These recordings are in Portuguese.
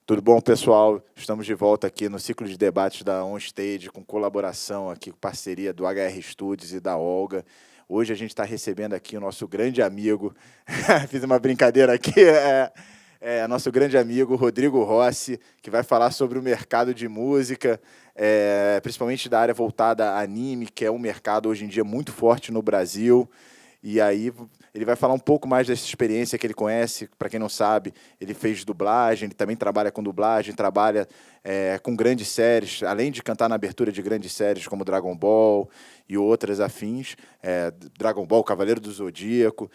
Tudo bom, pessoal? Estamos de volta aqui no ciclo de debates da OnStage, com colaboração aqui, com parceria do HR Studios e da Olga. Hoje a gente está recebendo aqui o nosso grande amigo, fiz uma brincadeira aqui, nosso grande amigo Rodrigo Rossi, que vai falar sobre o mercado de música, principalmente da área voltada a anime, que é um mercado hoje em dia muito forte no Brasil. E aí ele vai falar um pouco mais dessa experiência que ele conhece. Para quem não sabe, ele fez dublagem, ele também trabalha com dublagem, trabalha com grandes séries, além de cantar na abertura de grandes séries como Dragon Ball e outras afins, Dragon Ball, Cavaleiro do Zodíaco.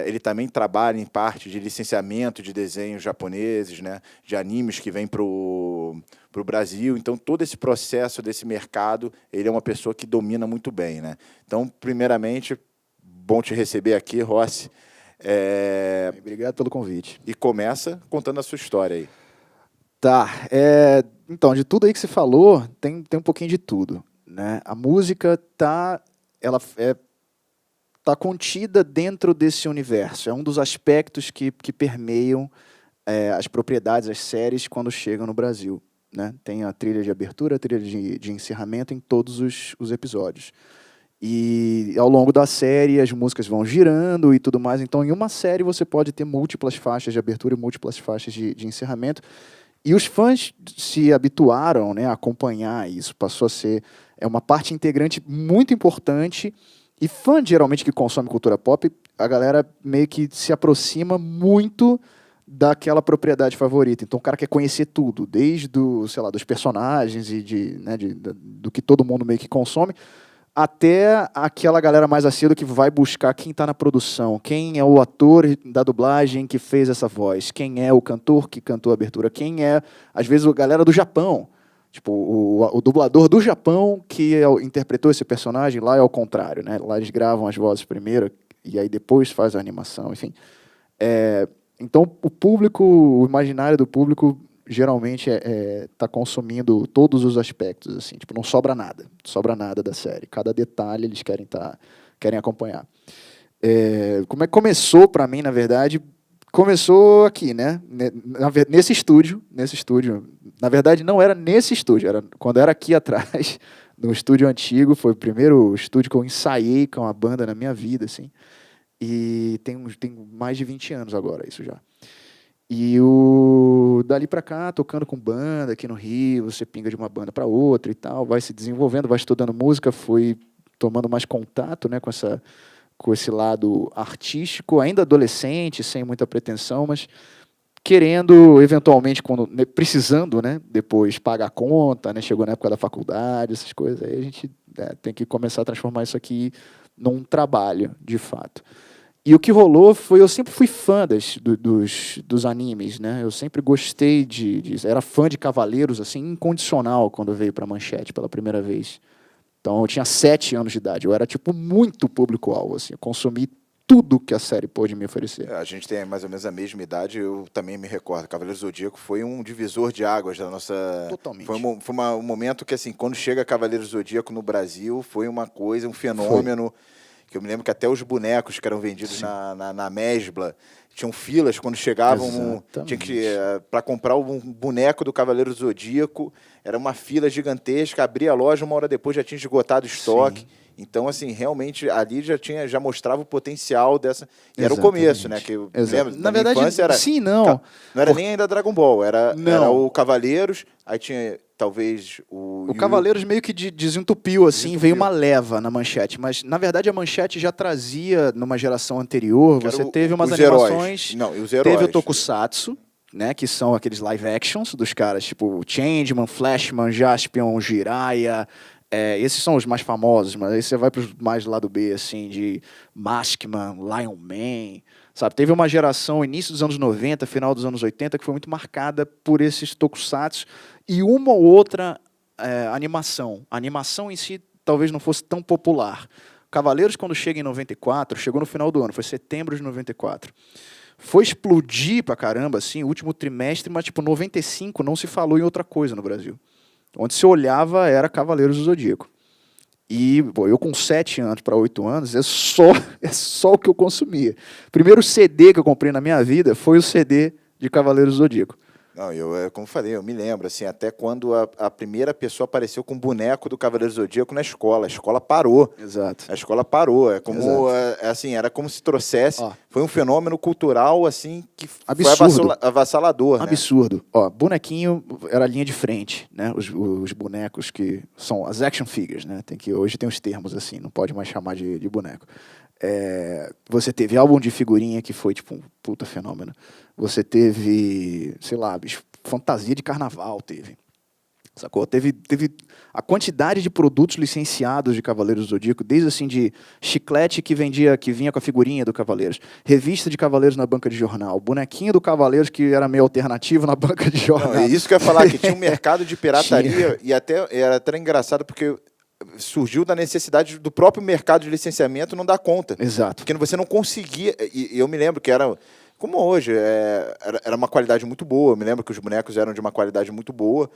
Ele também trabalha em parte de licenciamento de desenhos japoneses, né, de animes que vêm para o Brasil. Então, todo esse processo desse mercado, ele é uma pessoa que domina muito bem, né? Então, primeiramente, bom te receber aqui, Rossi. Obrigado pelo convite. E começa contando a sua história aí. Tá, então, de tudo aí que você falou, tem um pouquinho de tudo, né? A música tá contida dentro desse universo. É um dos aspectos que permeiam as propriedades, as séries, quando chegam no Brasil, né? Tem a trilha de abertura, a trilha de encerramento em todos os episódios. E ao longo da série as músicas vão girando e tudo mais. Então, em uma série você pode ter múltiplas faixas de abertura e múltiplas faixas de encerramento. E os fãs se habituaram, né, a acompanhar isso. Passou a ser uma parte integrante muito importante. E fã, geralmente, que consome cultura pop, a galera meio que se aproxima muito daquela propriedade favorita. Então o cara quer conhecer tudo, desde dos personagens e do que todo mundo meio que consome, até aquela galera mais assídua que vai buscar quem está na produção, quem é o ator da dublagem que fez essa voz, quem é o cantor que cantou a abertura, quem é, às vezes, a galera do Japão. Tipo, o dublador do Japão que interpretou esse personagem, lá é ao contrário, né? Lá eles gravam as vozes primeiro e aí depois faz a animação, enfim. Então, o imaginário do público geralmente está consumindo todos os aspectos, assim, tipo, não sobra nada da série. Cada detalhe eles querem acompanhar. Como é que começou para mim, na verdade? Começou aqui, né? Nesse estúdio. Na verdade, não era nesse estúdio, era quando era aqui atrás, no estúdio antigo. Foi o primeiro estúdio que eu ensaiei com a banda na minha vida, assim. E tem mais de 20 anos agora, isso já. E dali pra cá, tocando com banda aqui no Rio, você pinga de uma banda para outra e tal, vai se desenvolvendo, vai estudando música, fui tomando mais contato, né, com esse lado artístico, ainda adolescente, sem muita pretensão, mas querendo, eventualmente, precisando, né, depois pagar a conta, né, chegou na época da faculdade, essas coisas, aí a gente tem que começar a transformar isso aqui num trabalho, de fato. E o que rolou foi, eu sempre fui fã dos animes, né? Eu sempre gostei era fã de Cavaleiros, assim, incondicional, quando veio para a Manchete pela primeira vez. Então, eu tinha 7 anos de idade, eu era, tipo, muito público-alvo, assim, eu consumi tudo que a série pôde me oferecer. A gente tem mais ou menos a mesma idade, eu também me recordo. Cavaleiros do Zodíaco foi um divisor de águas da nossa... Totalmente. Foi um momento que, assim, quando chega Cavaleiros do Zodíaco no Brasil, foi uma coisa, um fenômeno... Que eu me lembro que até os bonecos que eram vendidos na Mesbla tinham filas quando chegavam. Tinha que para comprar um boneco do Cavaleiro do Zodíaco, era uma fila gigantesca, abria a loja, 1 hora depois já tinha esgotado o estoque. Sim. Então, assim, realmente ali já mostrava o potencial dessa. E era o começo, né? Que eu lembro, na verdade, infância era. Sim, não. Não era nem ainda Dragon Ball, era o Cavaleiros, aí tinha. Talvez o Cavaleiros meio que desentupiu, assim, veio uma leva na Manchete, mas na verdade a Manchete já trazia numa geração anterior, você teve umas animações, os heróis. Teve o Tokusatsu, né, que são aqueles live actions dos caras, tipo Changeman, Flashman, Jaspion, Jiraiya, esses são os mais famosos, mas aí você vai para os mais do lado B, assim, de Maskman, Lion Man, sabe? Teve uma geração, início dos anos 90, final dos anos 80, que foi muito marcada por esses tokusatsu e uma ou outra animação. A animação em si talvez não fosse tão popular. Cavaleiros, quando chega em 94, chegou no final do ano, foi setembro de 94. Foi explodir pra caramba, assim, o último trimestre, mas tipo, 95 não se falou em outra coisa no Brasil. Onde se olhava era Cavaleiros do Zodíaco. E eu com 7 anos para 8 anos, é só o que eu consumia. O primeiro CD que eu comprei na minha vida foi o CD de Cavaleiros do Zodíaco. Não, como eu falei, eu me lembro, assim, até quando a primeira pessoa apareceu com um boneco do Cavaleiro Zodíaco na escola. A escola parou. Exato. A escola parou. É como, Exato. assim, era como se trouxesse... Ó. Foi um fenômeno cultural, assim, que Absurdo. foi avassalador, né? Absurdo. Ó, bonequinho era a linha de frente, né? Os bonecos que são as action figures, né? Hoje tem os termos assim, não pode mais chamar de boneco. Você teve álbum de figurinha que foi tipo um puta fenômeno. Você teve, sei lá, fantasia de carnaval teve. Sacou? Teve a quantidade de produtos licenciados de Cavaleiros do Zodíaco, desde assim de chiclete que vinha com a figurinha do Cavaleiros, revista de Cavaleiros na banca de jornal, bonequinho do Cavaleiros que era meio alternativo na banca de jornal. Não, é isso que eu ia falar, que tinha um mercado de pirataria e era até engraçado porque surgiu da necessidade do próprio mercado de licenciamento não dar conta. Exato. Porque você não conseguia, e eu me lembro que era... Como hoje, era uma qualidade muito boa. Eu me lembro que os bonecos eram de uma qualidade muito boa,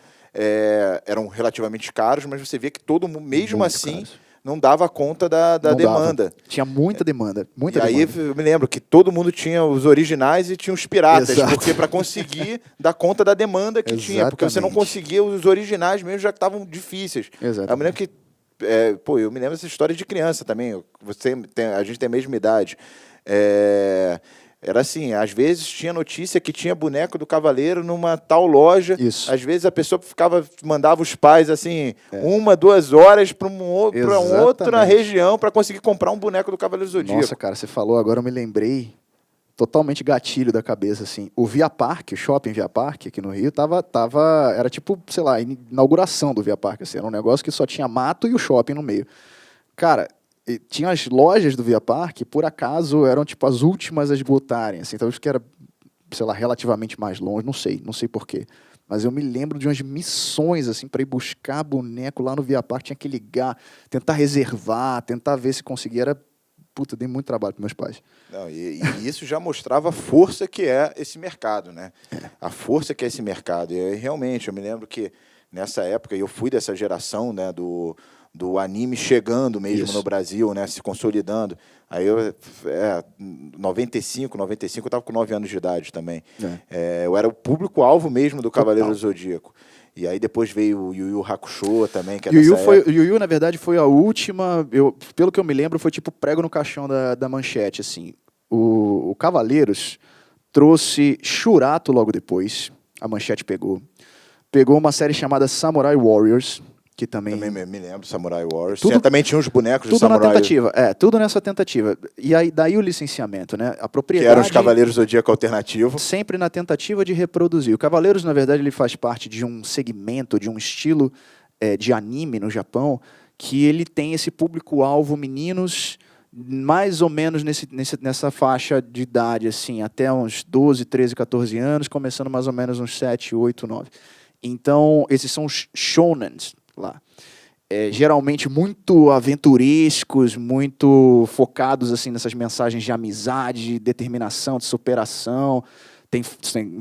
eram relativamente caros, mas você via que todo mundo, mesmo muito assim, caros. Não dava conta da demanda. Dava. Tinha muita demanda. Aí eu me lembro que todo mundo tinha os originais e tinha os piratas, exato. Porque para conseguir dar conta da demanda que tinha, porque você não conseguia os originais mesmo, já que estavam difíceis. Exatamente. Eu me lembro que eu me lembro dessa história de criança também. A gente tem a mesma idade. Era assim, às vezes tinha notícia que tinha boneco do Cavaleiro numa tal loja. Isso. Às vezes a pessoa mandava os pais assim, 1, 2 horas para outra região para conseguir comprar um boneco do Cavaleiro Zodíaco. Nossa, cara, você falou, agora eu me lembrei, totalmente gatilho da cabeça, assim. O Via Parque, o shopping Via Parque aqui no Rio, era tipo, sei lá, inauguração do Via Parque, assim, era um negócio que só tinha mato e o shopping no meio. Cara... tinha as lojas do Via Parque, por acaso, eram tipo as últimas a esgotarem, assim, talvez que era, sei lá, relativamente mais longe, não sei porquê. Mas eu me lembro de umas missões, assim, para ir buscar boneco lá no Via Parque, tinha que ligar, tentar reservar, tentar ver se conseguia, dei muito trabalho para meus pais. Não, e isso já mostrava a força que é esse mercado, né? A força que é esse mercado. E realmente, eu me lembro que nessa época, eu fui dessa geração, né, do anime chegando mesmo isso. No Brasil, né, se consolidando. Aí eu, 95, eu estava com 9 anos de idade também. Eu era o público-alvo mesmo do Cavaleiro do Zodíaco. E aí depois veio o Yu Yu Hakusho também, que é dessa época. Yu Yu, na verdade, foi a última, pelo que eu me lembro, foi tipo prego no caixão da manchete, assim. O Cavaleiros trouxe Shurato logo depois, a manchete pegou uma série chamada Samurai Warriors, que também me lembro, Samurai Warriors. Também tinha uns bonecos de Samurai. Tudo na tentativa, tudo nessa tentativa. E aí, daí o licenciamento, né? A propriedade... Que eram os Cavaleiros Zodíaco alternativo. Sempre na tentativa de reproduzir. O Cavaleiros, na verdade, ele faz parte de um segmento, de um estilo de anime no Japão, que ele tem esse público-alvo meninos mais ou menos nessa faixa de idade, assim, até uns 12, 13, 14 anos, começando mais ou menos uns 7, 8, 9. Então, esses são os shonens lá. Geralmente muito aventurescos, muito focados assim nessas mensagens de amizade, de determinação, de superação. Tem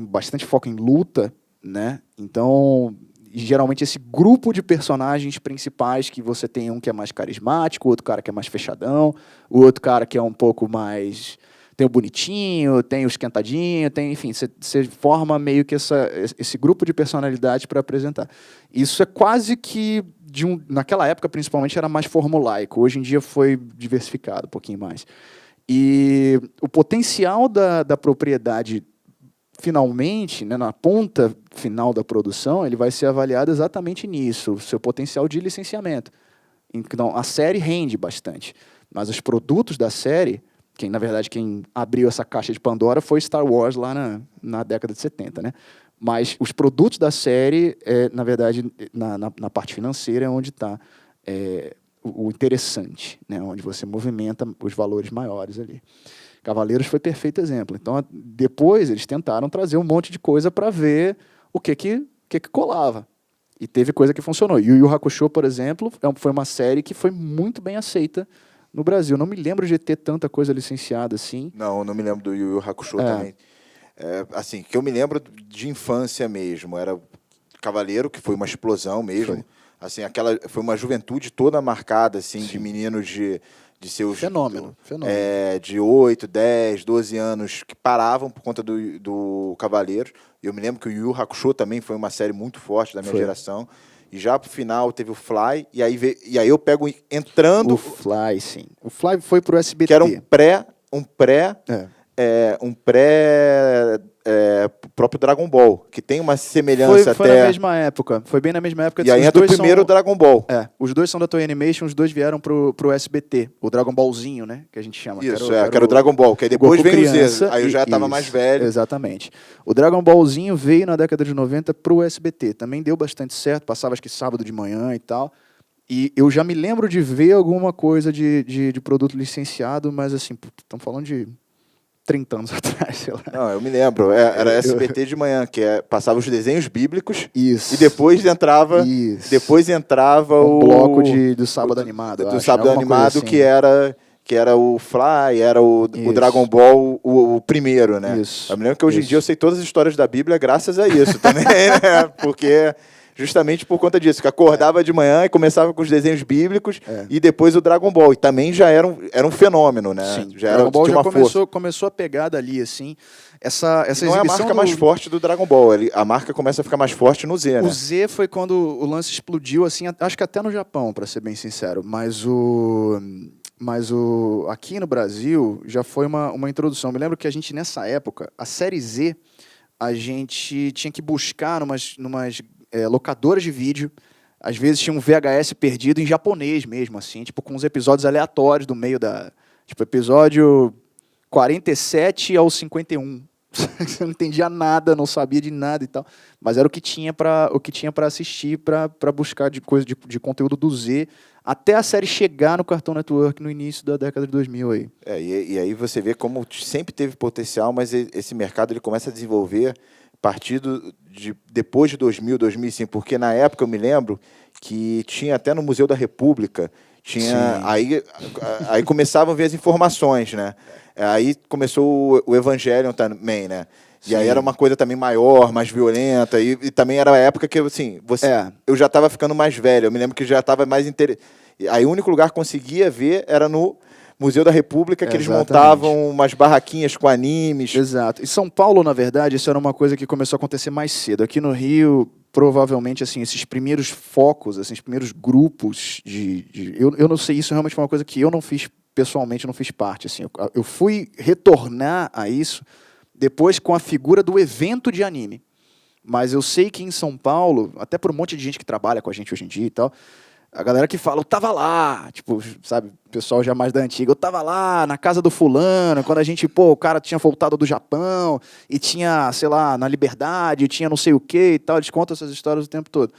bastante foco em luta, né? Então, geralmente esse grupo de personagens principais, que você tem um que é mais carismático, o outro cara que é mais fechadão, o outro cara que é um pouco mais... Tem o bonitinho, tem o esquentadinho, enfim, você forma meio que esse grupo de personalidade para apresentar. Isso é quase que, naquela época principalmente, era mais formulaico. Hoje em dia foi diversificado um pouquinho mais. E o potencial da propriedade, finalmente, né, na ponta final da produção, ele vai ser avaliado exatamente nisso, o seu potencial de licenciamento. Então, a série rende bastante, mas os produtos da série... Na verdade, quem abriu essa caixa de Pandora foi Star Wars lá na década de 70, né? Mas os produtos da série, na verdade, na parte financeira é onde está o interessante, né? Onde você movimenta os valores maiores ali. Cavaleiros foi perfeito exemplo. Então, depois eles tentaram trazer um monte de coisa para ver o que colava. E teve coisa que funcionou. Yu Yu Hakusho, por exemplo, foi uma série que foi muito bem aceita no Brasil. Não me lembro de ter tanta coisa licenciada assim. Não me lembro do Yu Yu Hakusho também. Assim, que eu me lembro de infância mesmo. Era Cavaleiro, que foi uma explosão mesmo. Foi. Assim, foi uma juventude toda marcada, assim, de meninos de de seus... Fenômeno. De 8, 10, 12 anos que paravam por conta do Cavaleiros. Eu me lembro que o Yu Yu Hakusho também foi uma série muito forte da minha geração. E já pro final teve o Fly, e aí eu pego entrando... O Fly, sim. O Fly foi pro SBT. Que era próprio Dragon Ball, que tem uma semelhança foi na mesma época. Foi bem na mesma época. E aí entra o primeiro Dragon Ball. Os dois são da Toei Animation, os dois vieram pro SBT. O Dragon Ballzinho, né? Que a gente chama. Isso, que era o Dragon Ball, que aí depois veio o Z. Aí eu já estava mais velho. Exatamente. O Dragon Ballzinho veio na década de 90 pro SBT. Também deu bastante certo, passava acho que sábado de manhã e tal. E eu já me lembro de ver alguma coisa de produto licenciado, mas assim, estamos falando de 30 anos atrás, sei lá. Não, eu me lembro. Era SBT de manhã, que passava os desenhos bíblicos. Isso. E depois entrava um bloco do sábado animado. Do sábado animado, assim. que era o Fly, era o Dragon Ball, o primeiro, né? Isso. Eu me lembro que hoje em dia eu sei todas as histórias da Bíblia graças a isso também, né? Porque... Justamente por conta disso, que acordava de manhã e começava com os desenhos bíblicos e depois o Dragon Ball. E também já era um fenômeno, né? Sim, já Dragon Ball já começou a pegar dali, assim. Essa não é a marca mais forte do Dragon Ball. A marca começa a ficar mais forte no Z, né? O Z foi quando o lance explodiu, assim, acho que até no Japão, para ser bem sincero. Mas aqui no Brasil já foi uma introdução. Eu me lembro que a gente, nessa época, a série Z, a gente tinha que buscar numas locadoras de vídeo. Às vezes tinha um VHS perdido em japonês mesmo, assim, tipo, com uns episódios aleatórios do meio da... Tipo, episódio 47 ao 51. Você não entendia nada, não sabia de nada e tal. Mas era o que tinha para assistir, para buscar de conteúdo do Z, até a série chegar no Cartoon Network no início da década de 2000 aí. E aí você vê como sempre teve potencial, mas esse mercado ele começa a desenvolver partido depois de 2000, 2005, porque na época eu me lembro que tinha até no Museu da República, aí começavam a ver as informações, né? Aí começou o Evangelion também, né? E aí era uma coisa também maior, mais violenta, e também era a época que, assim, eu já estava ficando mais velho, eu me lembro que já estava mais interessante. Aí o único lugar que conseguia ver era no Museu da República, que eles montavam umas barraquinhas com animes. Exato. E São Paulo, na verdade, isso era uma coisa que começou a acontecer mais cedo. Aqui no Rio, provavelmente, assim, esses primeiros focos, assim, esses primeiros grupos eu não sei, isso realmente foi uma coisa que eu não fiz pessoalmente, não fiz parte. Assim, eu fui retornar a isso depois com a figura do evento de anime. Mas eu sei que em São Paulo, até por um monte de gente que trabalha com a gente hoje em dia e tal, a galera que fala, eu tava lá, tipo, sabe, o pessoal já mais da antiga, eu tava lá na casa do fulano, quando a gente, o cara tinha voltado do Japão, e tinha, sei lá, na Liberdade, tinha não sei o que e tal, eles contam essas histórias o tempo todo.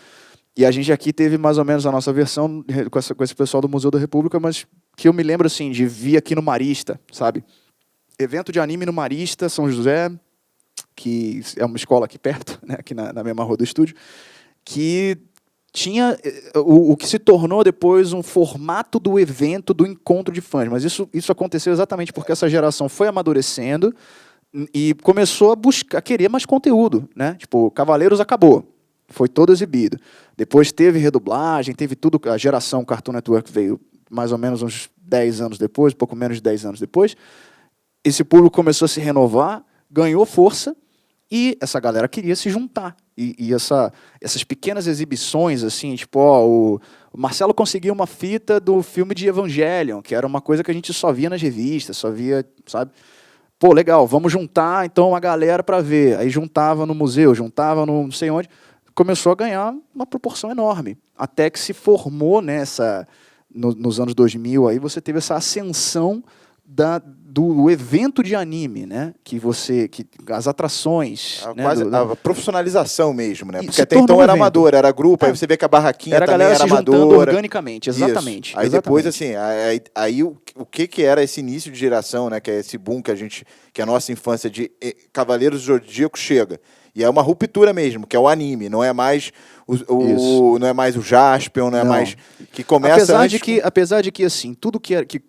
E a gente aqui teve mais ou menos a nossa versão com esse pessoal do Museu da República, mas que eu me lembro, assim, de vir aqui no Marista, sabe? Evento de anime no Marista, São José, que é uma escola aqui perto, né, aqui na mesma rua do estúdio, que tinha o que se tornou depois um formato do evento, do encontro de fãs. Mas isso aconteceu exatamente porque essa geração foi amadurecendo e começou a querer mais conteúdo, né? Tipo, Cavaleiros acabou, foi todo exibido. Depois teve redublagem, teve tudo. A geração Cartoon Network veio mais ou menos uns 10 anos depois, pouco menos de 10 anos depois. Esse público começou a se renovar, ganhou força, e essa galera queria se juntar. E essas pequenas exibições, assim, tipo, o Marcelo conseguiu uma fita do filme de Evangelion, que era uma coisa que a gente só via nas revistas, só via, sabe? Pô, legal, vamos juntar, então, a galera para ver. Aí juntava no museu, juntava no não sei onde. Começou a ganhar uma proporção enorme. Até que se formou nessa... Nos anos 2000, aí você teve essa ascensão do evento de anime, né? Que as atrações, né? A profissionalização mesmo, né? Porque até então era amador, era grupo, aí você vê que a barraquinha era também era amadora. Organicamente, exatamente. Isso. Aí depois, assim, aí o que era esse início de geração, né? Que é esse boom que a nossa infância de Cavaleiros do Zodíaco chega. E é uma ruptura mesmo, que é o anime, não é mais não é mais o Jaspion, não é mais que começa apesar de que assim, tudo que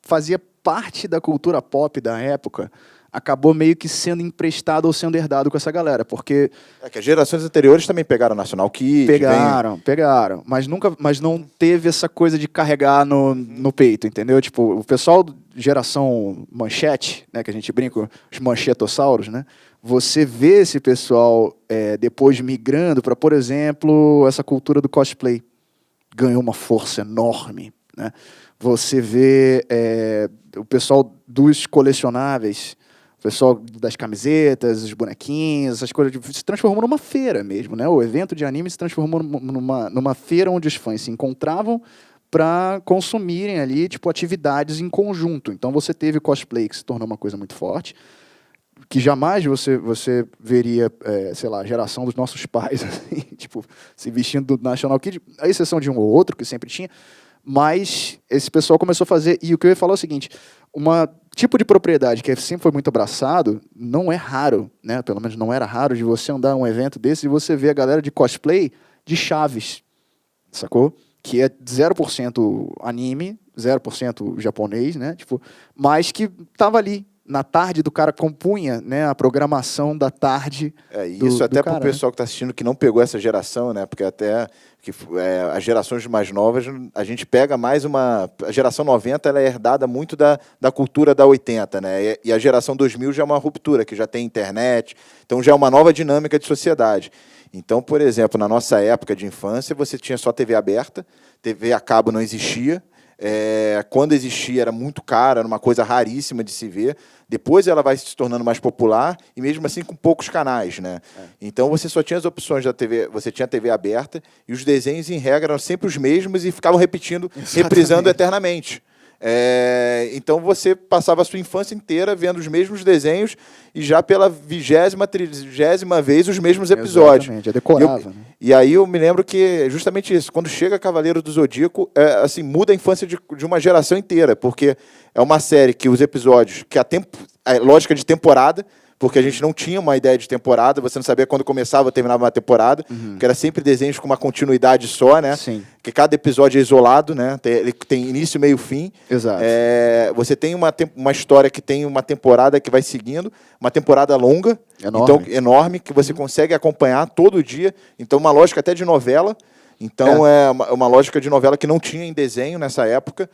fazia parte da cultura pop da época, acabou meio que sendo emprestado ou sendo herdado com essa galera, porque... É que as gerações anteriores também pegaram National Kid. Pegaram, mas não teve essa coisa de carregar no peito, entendeu? Tipo, o pessoal geração manchete, né, que a gente brinca, os manchetossauros, né? Você vê esse pessoal depois migrando para, por exemplo, essa cultura do cosplay. Ganhou uma força enorme, né? Você vê o pessoal dos colecionáveis, o pessoal das camisetas, os bonequinhos, essas coisas, se transformou numa feira mesmo, né? O evento de anime se transformou numa feira onde os fãs se encontravam para consumirem ali, tipo, atividades em conjunto. Então você teve o cosplay, que se tornou uma coisa muito forte, que jamais você veria, sei lá, a geração dos nossos pais, assim, tipo, se vestindo do National Kid, a exceção de um ou outro, que sempre tinha, mas esse pessoal começou a fazer, e o que eu ia falar é o seguinte, tipo de propriedade que sempre foi muito abraçado, não é raro, né? Pelo menos não era raro de você andar em um evento desse e você ver a galera de cosplay de Chaves, sacou? Que é 0% anime, 0% japonês, né? Tipo, mas que tava ali. Na tarde do cara compunha, né, a programação da tarde. Isso até para o pessoal que está assistindo que não pegou essa geração, né? Porque até as gerações mais novas, a gente pega mais uma... A geração 90 ela é herdada muito da cultura da 80, né? E a geração 2000 já é uma ruptura, que já tem internet, então já é uma nova dinâmica de sociedade. Então, por exemplo, na nossa época de infância, você tinha só TV aberta, TV a cabo não existia. Quando existia era muito caro, era uma coisa raríssima de se ver. Depois ela vai se tornando mais popular e mesmo assim com poucos canais, né? Então você só tinha as opções da TV, você tinha a TV aberta e os desenhos em regra eram sempre os mesmos e ficavam repetindo, reprisando eternamente. Então você passava a sua infância inteira vendo os mesmos desenhos e já pela 20ª, 30ª vez os mesmos episódios. Exatamente, decorava. E aí eu me lembro que justamente isso, quando chega Cavaleiro do Zodíaco, assim, muda a infância de uma geração inteira, porque é uma série que os episódios, que a lógica de temporada, porque a gente não tinha uma ideia de temporada, você não sabia quando começava ou terminava uma temporada, que era sempre desenhos com uma continuidade só, né? Sim. Que cada episódio é isolado, né? Ele tem início, meio, fim. Exato. Você tem uma história que tem uma temporada que vai seguindo, uma temporada longa, enorme. Então, enorme, que você consegue acompanhar todo dia. Então, uma lógica até de novela. Então, é uma lógica de novela que não tinha em desenho nessa época.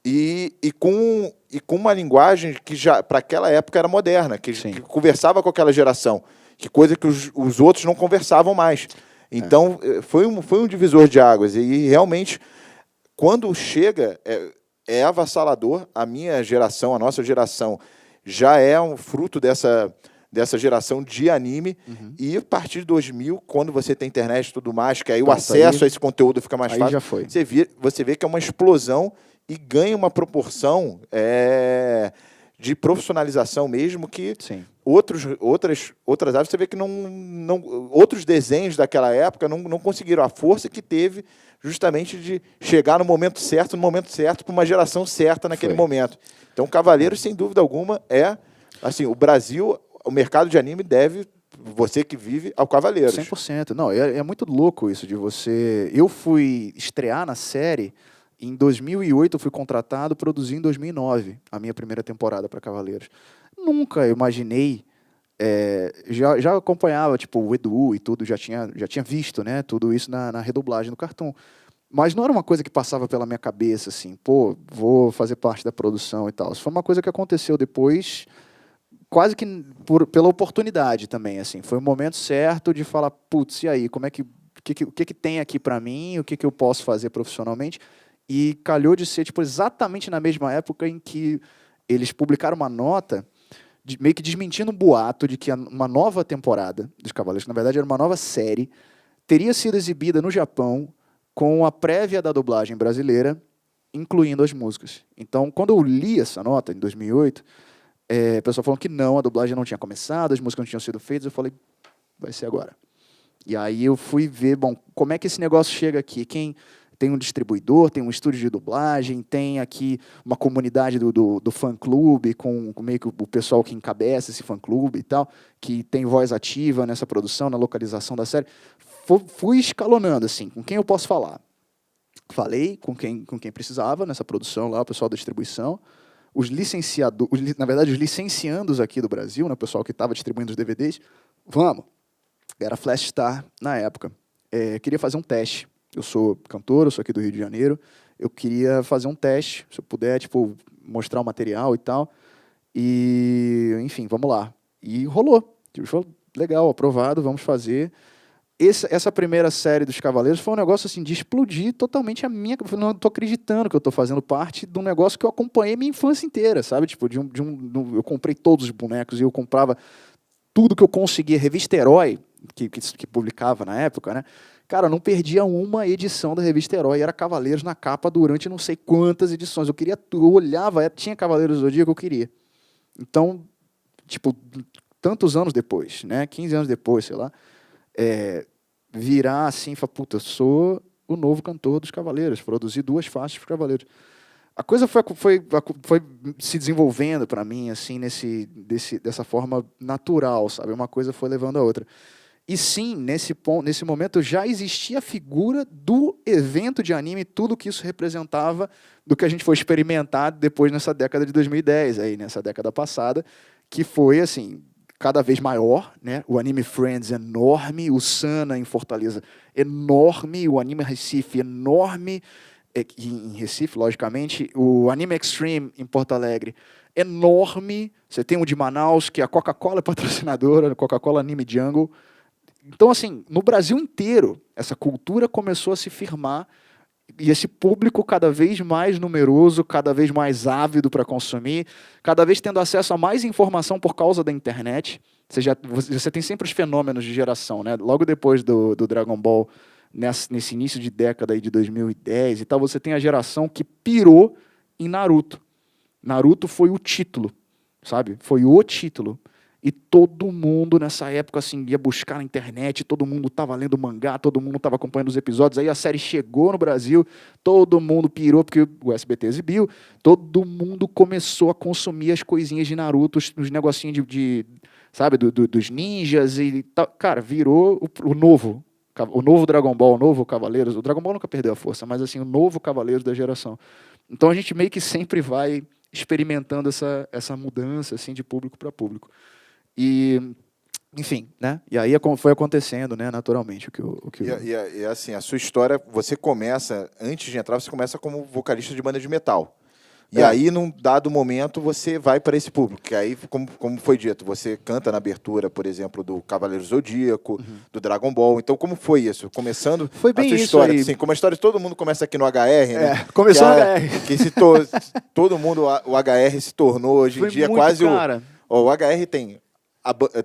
E com uma linguagem que já para aquela época era moderna, que conversava com aquela geração, que coisa que os outros não conversavam mais. Então, foi um divisor de águas. E realmente, quando chega, é avassalador. A minha geração, a nossa geração, já é um fruto dessa geração de anime. E a partir de 2000, quando você tem internet e tudo mais, que aí o acesso a esse conteúdo fica mais fácil, já foi. Você vê que é uma explosão e ganha uma proporção de profissionalização mesmo que outras áreas você vê que outros desenhos daquela época não conseguiram a força que teve justamente de chegar no momento certo para uma geração certa naquele momento. Então, Cavaleiros, sem dúvida alguma, assim, o Brasil, o mercado de anime deve, você que vive, ao Cavaleiros. 100%. Não, é muito louco isso de você... Eu fui estrear na série... Em 2008 eu fui contratado, produzi em 2009 a minha primeira temporada para Cavaleiros. Nunca imaginei, já acompanhava tipo o Edu e tudo, já tinha visto, né, tudo isso na redublagem do Cartoon. Mas não era uma coisa que passava pela minha cabeça assim, pô, vou fazer parte da produção e tal. Isso foi uma coisa que aconteceu depois, quase que pela oportunidade também, assim. Foi o momento certo de falar, putz, e aí, o que tem aqui para mim, o que eu posso fazer profissionalmente? E calhou de ser tipo, exatamente na mesma época em que eles publicaram uma nota meio que desmentindo um boato de que uma nova temporada dos Cavaleiros, que na verdade era uma nova série, teria sido exibida no Japão com a prévia da dublagem brasileira, incluindo as músicas. Então, quando eu li essa nota, em 2008, o pessoal falou que não, a dublagem não tinha começado, as músicas não tinham sido feitas, eu falei, vai ser agora. E aí eu fui ver, bom, como é que esse negócio chega aqui? Quem... Tem um distribuidor, tem um estúdio de dublagem, tem aqui uma comunidade do fã-clube, com meio que o pessoal que encabeça esse fã-clube e tal, que tem voz ativa nessa produção, na localização da série. Fui escalonando, assim, com quem eu posso falar. Falei com quem precisava nessa produção lá, o pessoal da distribuição. os licenciadores, na verdade, os licenciandos aqui do Brasil, né, o pessoal que estava distribuindo os DVDs, vamos, era Flash Star na época, queria fazer um teste. Eu sou cantor, eu sou aqui do Rio de Janeiro, eu queria fazer um teste, se eu puder, tipo, mostrar o material e tal, e, enfim, vamos lá. E rolou. Tipo, falou, legal, aprovado, vamos fazer. Essa primeira série dos Cavaleiros foi um negócio assim de explodir totalmente a minha. Eu não estou acreditando que eu estou fazendo parte de um negócio que eu acompanhei minha infância inteira, sabe? Tipo, eu comprei todos os bonecos e eu comprava tudo que eu conseguia. Revista Herói, que publicava na época, né? Cara, eu não perdia uma edição da Revista Herói. Era Cavaleiros na capa durante não sei quantas edições. Eu olhava, tinha Cavaleiros do Zodíaco que eu queria. Então, tipo, tantos anos depois, né? 15 anos depois, sei lá. Virar assim e falar, puta, eu sou o novo cantor dos Cavaleiros, produzi 2 faixas para os Cavaleiros. A coisa foi se desenvolvendo para mim assim dessa forma natural, sabe? Uma coisa foi levando a outra. E sim, nesse momento já existia a figura do evento de anime, tudo que isso representava, do que a gente foi experimentar depois nessa década de 2010, aí, nessa década passada, que foi assim, cada vez maior, né? O Anime Friends enorme, o Sana em Fortaleza enorme, o Anime Recife enorme, em Recife, logicamente, o Anime Extreme em Porto Alegre enorme, você tem o de Manaus, que a Coca-Cola é patrocinadora, a Coca-Cola Anime Jungle. Então, assim, no Brasil inteiro, essa cultura começou a se firmar e esse público cada vez mais numeroso, cada vez mais ávido para consumir, cada vez tendo acesso a mais informação por causa da internet. Você tem sempre os fenômenos de geração, né? Logo depois do Dragon Ball, nesse início de década aí de 2010 e tal, você tem a geração que pirou em Naruto. Naruto foi o título, sabe? Foi o título. E todo mundo nessa época assim, ia buscar na internet, todo mundo estava lendo mangá, todo mundo estava acompanhando os episódios, aí a série chegou no Brasil, todo mundo pirou, porque o SBT exibiu, todo mundo começou a consumir as coisinhas de Naruto, os negocinhos sabe, dos ninjas e tal. Cara, virou o novo Dragon Ball, o novo Cavaleiros. O Dragon Ball nunca perdeu a força, mas assim, o novo Cavaleiros da geração. Então a gente meio que sempre vai experimentando essa mudança assim, de público para público. E, enfim, né? E aí foi acontecendo, né, naturalmente. E assim, a sua história, você começa, antes de entrar, você começa como vocalista de banda de metal. E aí, num dado momento, você vai para esse público. Que aí, como foi dito, você canta na abertura, por exemplo, do Cavaleiro Zodíaco, do Dragon Ball. Então, como foi isso? Começando foi bem a sua isso história. aí. Assim, como a história de todo mundo começa aqui no HR, né? Começou no HR. Que todo mundo, o HR se tornou, hoje em dia, quase cara. o HR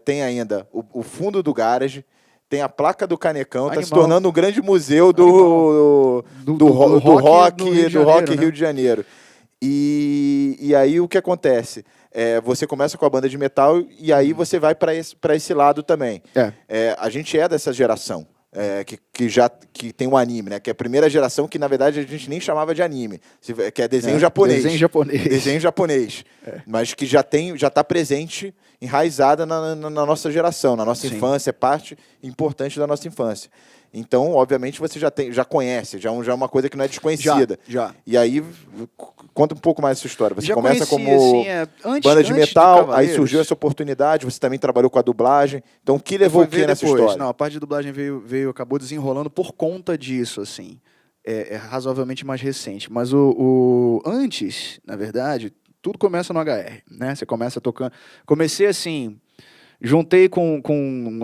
tem ainda o fundo do garage, tem a placa do Canecão, está se tornando um grande museu do rock Rio de Janeiro. E aí o que acontece? Você começa com a banda de metal e aí você vai para esse lado também. A gente é dessa geração. Que tem um anime, né? Que é a primeira geração que, na verdade, a gente nem chamava de anime, que é desenho japonês. Desenho japonês. Mas que já está presente, enraizada na nossa geração, na nossa infância, é parte importante da nossa infância. Então, obviamente, você já conhece, já é uma coisa que não é desconhecida. Já. E aí, conta um pouco mais essa história. Você já começa como banda de metal, aí surgiu essa oportunidade, você também trabalhou com a dublagem. Então, o que levou o que nessa história? Não, a parte de dublagem acabou desenrolando por conta disso, assim. É razoavelmente mais recente. Mas antes, na verdade, tudo começa no HR, né? Você começa tocando... Comecei assim... Juntei com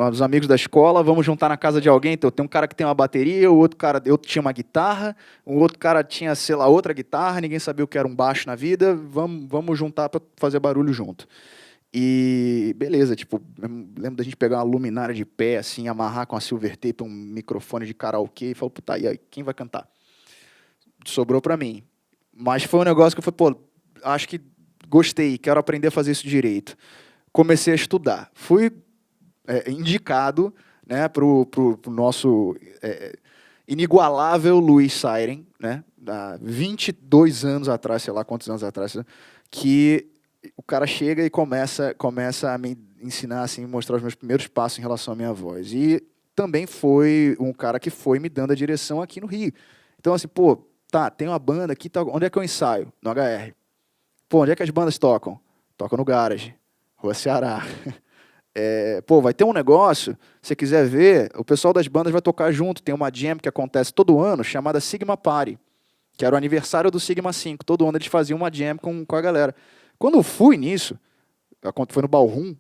os amigos da escola, vamos juntar na casa de alguém. Então, tem um cara que tem uma bateria, o outro cara tinha uma guitarra, o outro cara tinha, sei lá, outra guitarra, ninguém sabia o que era um baixo na vida, vamos juntar para fazer barulho junto. E beleza, tipo, lembro da gente pegar uma luminária de pé, assim, amarrar com a silver tape um microfone de karaokê e falar, puta, e aí, quem vai cantar? Sobrou para mim. Mas foi um negócio que eu falei, pô, acho que gostei, quero aprender a fazer isso direito. Comecei a estudar. Fui indicado, né, para o nosso inigualável Luiz Siren, né, há 22 anos atrás, sei lá quantos anos atrás, que o cara chega e começa a me ensinar, assim, mostrar os meus primeiros passos em relação à minha voz. E também foi um cara que foi me dando a direção aqui no Rio. Então, assim, pô, tem uma banda aqui, onde é que eu ensaio? No HR. Pô, onde é que as bandas tocam? Tocam no Garage, Rua Ceará. Pô, vai ter um negócio, se você quiser ver, o pessoal das bandas vai tocar junto. Tem uma jam que acontece todo ano, chamada Sigma Party, que era o aniversário do Sigma 5. Todo ano eles faziam uma jam com a galera. Quando eu fui nisso, foi no Ballroom,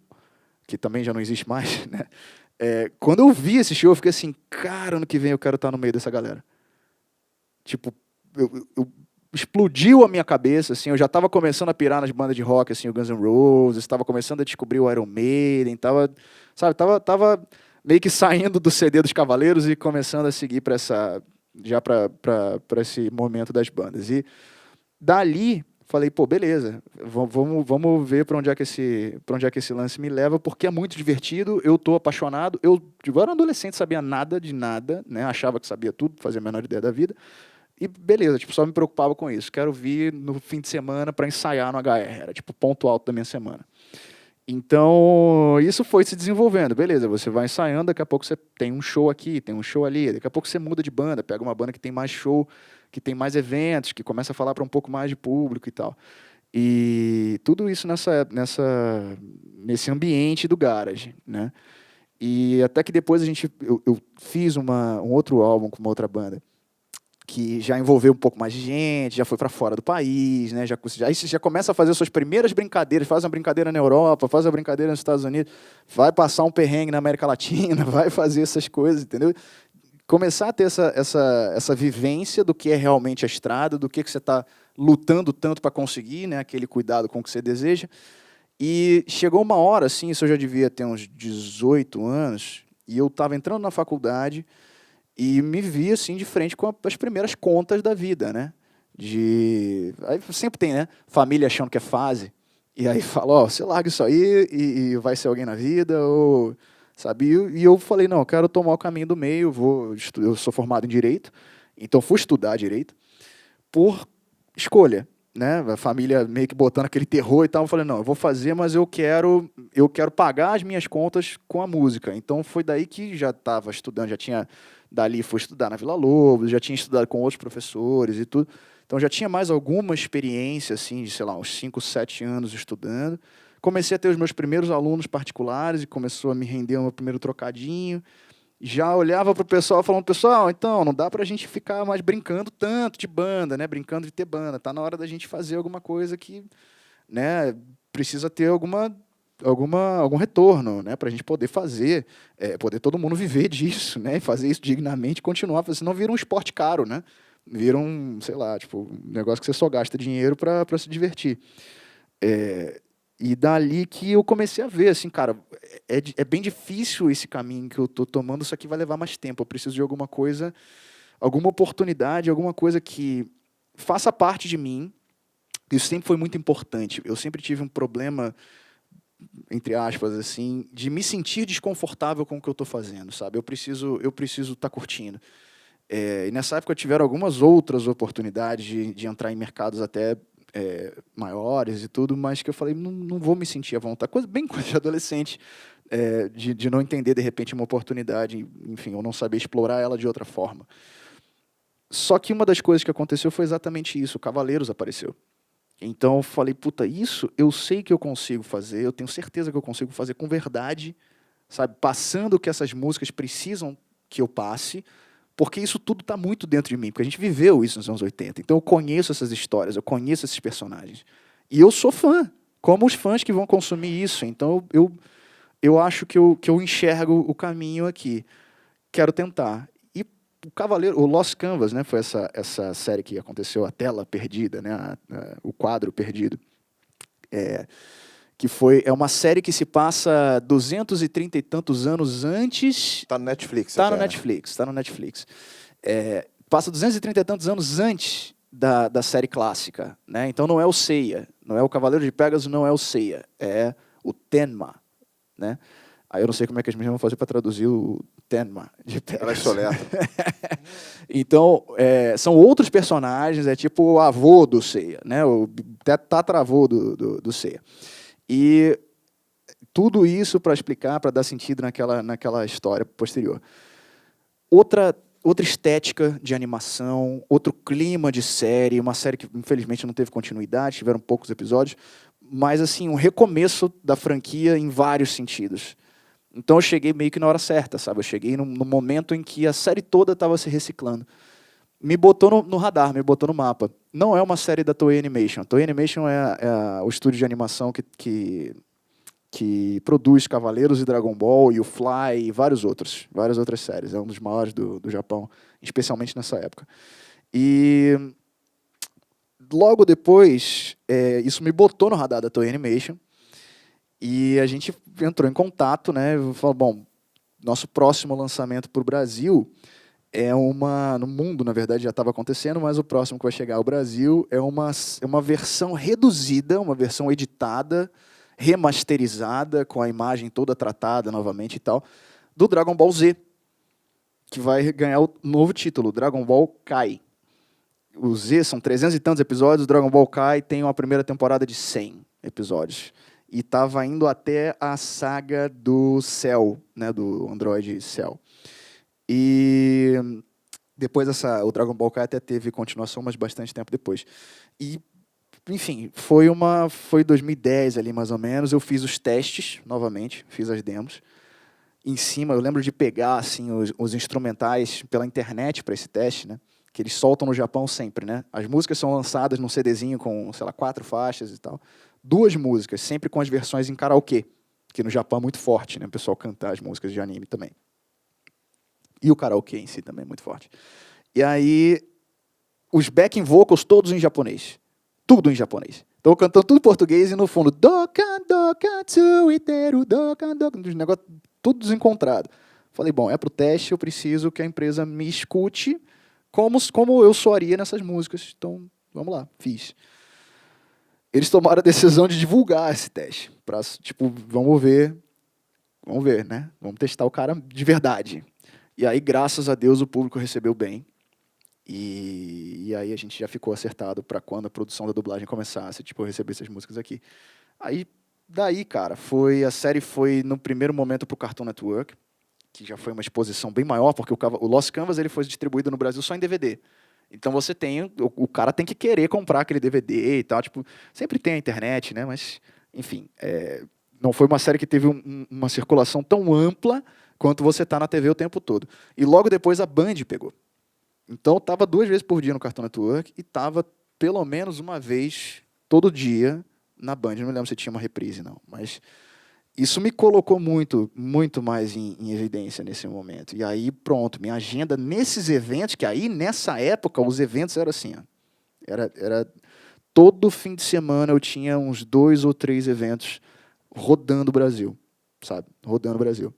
que também já não existe mais, né? Quando eu vi esse show, eu fiquei assim, cara, ano que vem eu quero estar no meio dessa galera. Tipo, explodiu a minha cabeça, assim, eu já estava começando a pirar nas bandas de rock, assim, o Guns N' Roses, estava começando a descobrir o Iron Maiden, tava meio que saindo do CD dos Cavaleiros e começando a seguir para esse momento das bandas. E dali falei, pô, beleza, vamos ver para onde é que esse lance me leva, porque é muito divertido, eu tô apaixonado, eu era um adolescente, sabia nada de nada, né? Achava que sabia tudo, fazia a menor ideia da vida. E beleza, tipo, só me preocupava com isso. Quero vir no fim de semana para ensaiar no HR. Era tipo ponto alto da minha semana. Então, isso foi se desenvolvendo. Beleza, você vai ensaiando, daqui a pouco você tem um show aqui, tem um show ali. Daqui a pouco você muda de banda, pega uma banda que tem mais show, que tem mais eventos, que começa a falar para um pouco mais de público e tal. E tudo isso nesse ambiente do garage, né? E até que depois eu fiz um outro álbum com uma outra banda, que já envolveu um pouco mais de gente, já foi para fora do país, né? Aí você já começa a fazer suas primeiras brincadeiras, faz uma brincadeira na Europa, faz uma brincadeira nos Estados Unidos, vai passar um perrengue na América Latina, vai fazer essas coisas, entendeu? Começar a ter essa vivência do que é realmente a estrada, do que você está lutando tanto para conseguir, né? Aquele cuidado com o que você deseja. E chegou uma hora, assim, isso eu já devia ter uns 18 anos, e eu estava entrando na faculdade, e me vi, assim, de frente com as primeiras contas da vida, né? Aí sempre tem, né? Família achando que é fase. E aí fala, ó, você larga isso aí e vai ser alguém na vida, ou... Sabe? E eu falei, não, eu quero tomar o caminho do meio, eu sou formado em Direito, então fui estudar Direito por escolha, né? A família meio que botando aquele terror e tal, eu falei, não, eu vou fazer, mas eu quero pagar as minhas contas com a música. Então foi daí que já estava estudando, dali fui estudar na Vila Lobos, já tinha estudado com outros professores e tudo. Então já tinha mais alguma experiência, assim, de, sei lá, uns 5, 7 anos estudando. Comecei a ter os meus primeiros alunos particulares e começou a me render o meu primeiro trocadinho. Já olhava para o pessoal falando, pessoal, então, não dá para a gente ficar mais brincando tanto de banda, né? Brincando de ter banda. Tá na hora da gente fazer alguma coisa que, né, precisa ter algum retorno, né, para a gente poder fazer, poder todo mundo viver disso, né, e fazer isso dignamente, continuar, senão vira um esporte caro, né, vira sei lá, tipo, um negócio que você só gasta dinheiro para se divertir. E dali que eu comecei a ver, assim, cara, é bem difícil esse caminho que eu tô tomando, isso aqui vai levar mais tempo, eu preciso de alguma coisa, alguma oportunidade, alguma coisa que faça parte de mim. Isso sempre foi muito importante. Eu sempre tive um problema, entre aspas, assim, de me sentir desconfortável com o que eu estou fazendo, sabe? Eu preciso estar curtindo. E nessa época tiveram algumas outras oportunidades de entrar em mercados até maiores e tudo, mas que eu falei, não vou me sentir à vontade. Bem coisa de adolescente, de não entender, de repente, uma oportunidade, enfim, ou não saber explorar ela de outra forma. Só que uma das coisas que aconteceu foi exatamente isso, o Cavaleiros apareceu. Então eu falei, puta, isso eu sei que eu consigo fazer, eu tenho certeza que eu consigo fazer com verdade, sabe? Passando o que essas músicas precisam que eu passe, porque isso tudo está muito dentro de mim, porque a gente viveu isso nos anos 80. Então eu conheço essas histórias, eu conheço esses personagens. E eu sou fã, como os fãs que vão consumir isso. Então eu acho que eu enxergo o caminho aqui. Quero tentar. O Cavaleiro, o Lost Canvas, né, foi essa série que aconteceu, a tela perdida, né, o quadro perdido, que é uma série que se passa 230 e tantos anos antes. Tá no Netflix. Tá no Netflix. Passa 230 e tantos anos antes da série clássica, né? Então não é o Seiya, não é o Cavaleiro de Pegasus, não é o Seiya, é o Tenma, né? Aí eu não sei como é que as meninas vão fazer para traduzir o Tenma de Pegasus. Ela é soleta. Então, são outros personagens, é tipo o avô do Seiya, né? O tataravô do Seiya. E tudo isso para explicar, para dar sentido naquela história posterior. Outra outra estética de animação, outro clima de série, uma série que infelizmente não teve continuidade, tiveram poucos episódios, mas assim, um recomeço da franquia em vários sentidos. Então eu cheguei meio que na hora certa, sabe? Eu cheguei no momento em que a série toda estava se reciclando. Me botou no radar, me botou no mapa. Não é uma série da Toei Animation. A Toei Animation é o estúdio de animação que produz Cavaleiros e Dragon Ball e o Fly e várias outras séries. É um dos maiores do Japão, especialmente nessa época. E logo depois, isso me botou no radar da Toei Animation. E a gente entrou em contato, né? Falou, bom, nosso próximo lançamento para o Brasil no mundo, na verdade, já estava acontecendo, mas o próximo que vai chegar ao Brasil é uma versão reduzida, uma versão editada, remasterizada, com a imagem toda tratada novamente e tal, do Dragon Ball Z, que vai ganhar o novo título, Dragon Ball Kai. O Z são 300 e tantos episódios, o Dragon Ball Kai tem uma primeira temporada de 100 episódios. E estava indo até a saga do Cell, né, do Android Cell. E depois o Dragon Ball Kai até teve continuação, mas bastante tempo depois. E, enfim, foi 2010 ali mais ou menos, eu fiz os testes novamente, fiz as demos. Em cima, eu lembro de pegar assim, os instrumentais pela internet para esse teste, né, que eles soltam no Japão sempre, né? As músicas são lançadas num CDzinho com, sei lá, 4 faixas e tal. 2 músicas, sempre com as versões em karaokê, que no Japão é muito forte, né? O pessoal cantar as músicas de anime também. E o karaokê em si também é muito forte. E aí, os backing vocals todos em japonês. Tudo em japonês. Então, cantando tudo em português e no fundo, Dokan, Dokan, Tsuiteru, Dokan, Dokan, um negócio tudo desencontrado. Falei, bom, pro teste, eu preciso que a empresa me escute como eu soaria nessas músicas. Então, vamos lá, fiz. Eles tomaram a decisão de divulgar esse teste. Pra, tipo, vamos ver, né? Vamos testar o cara de verdade. E aí, graças a Deus, o público recebeu bem. E aí a gente já ficou acertado para quando a produção da dublagem começasse, tipo, eu receber essas músicas aqui. Aí, daí, cara, a série foi, no primeiro momento, pro Cartoon Network, que já foi uma exposição bem maior, porque o Lost Canvas ele foi distribuído no Brasil só em DVD. Então você o cara tem que querer comprar aquele DVD e tal, tipo, sempre tem a internet, né? Mas, enfim, não foi uma série que teve uma circulação tão ampla quanto você tá na TV o tempo todo. E logo depois a Band pegou. Então tava 2 vezes por dia no Cartoon Network e tava pelo menos uma vez todo dia na Band. Não me lembro se tinha uma reprise, não, mas isso me colocou muito, muito mais em evidência nesse momento. E aí, pronto, minha agenda nesses eventos, que aí, nessa época, os eventos eram assim, ó, era todo fim de semana eu tinha uns 2 ou 3 eventos rodando o Brasil, sabe? Rodando o Brasil.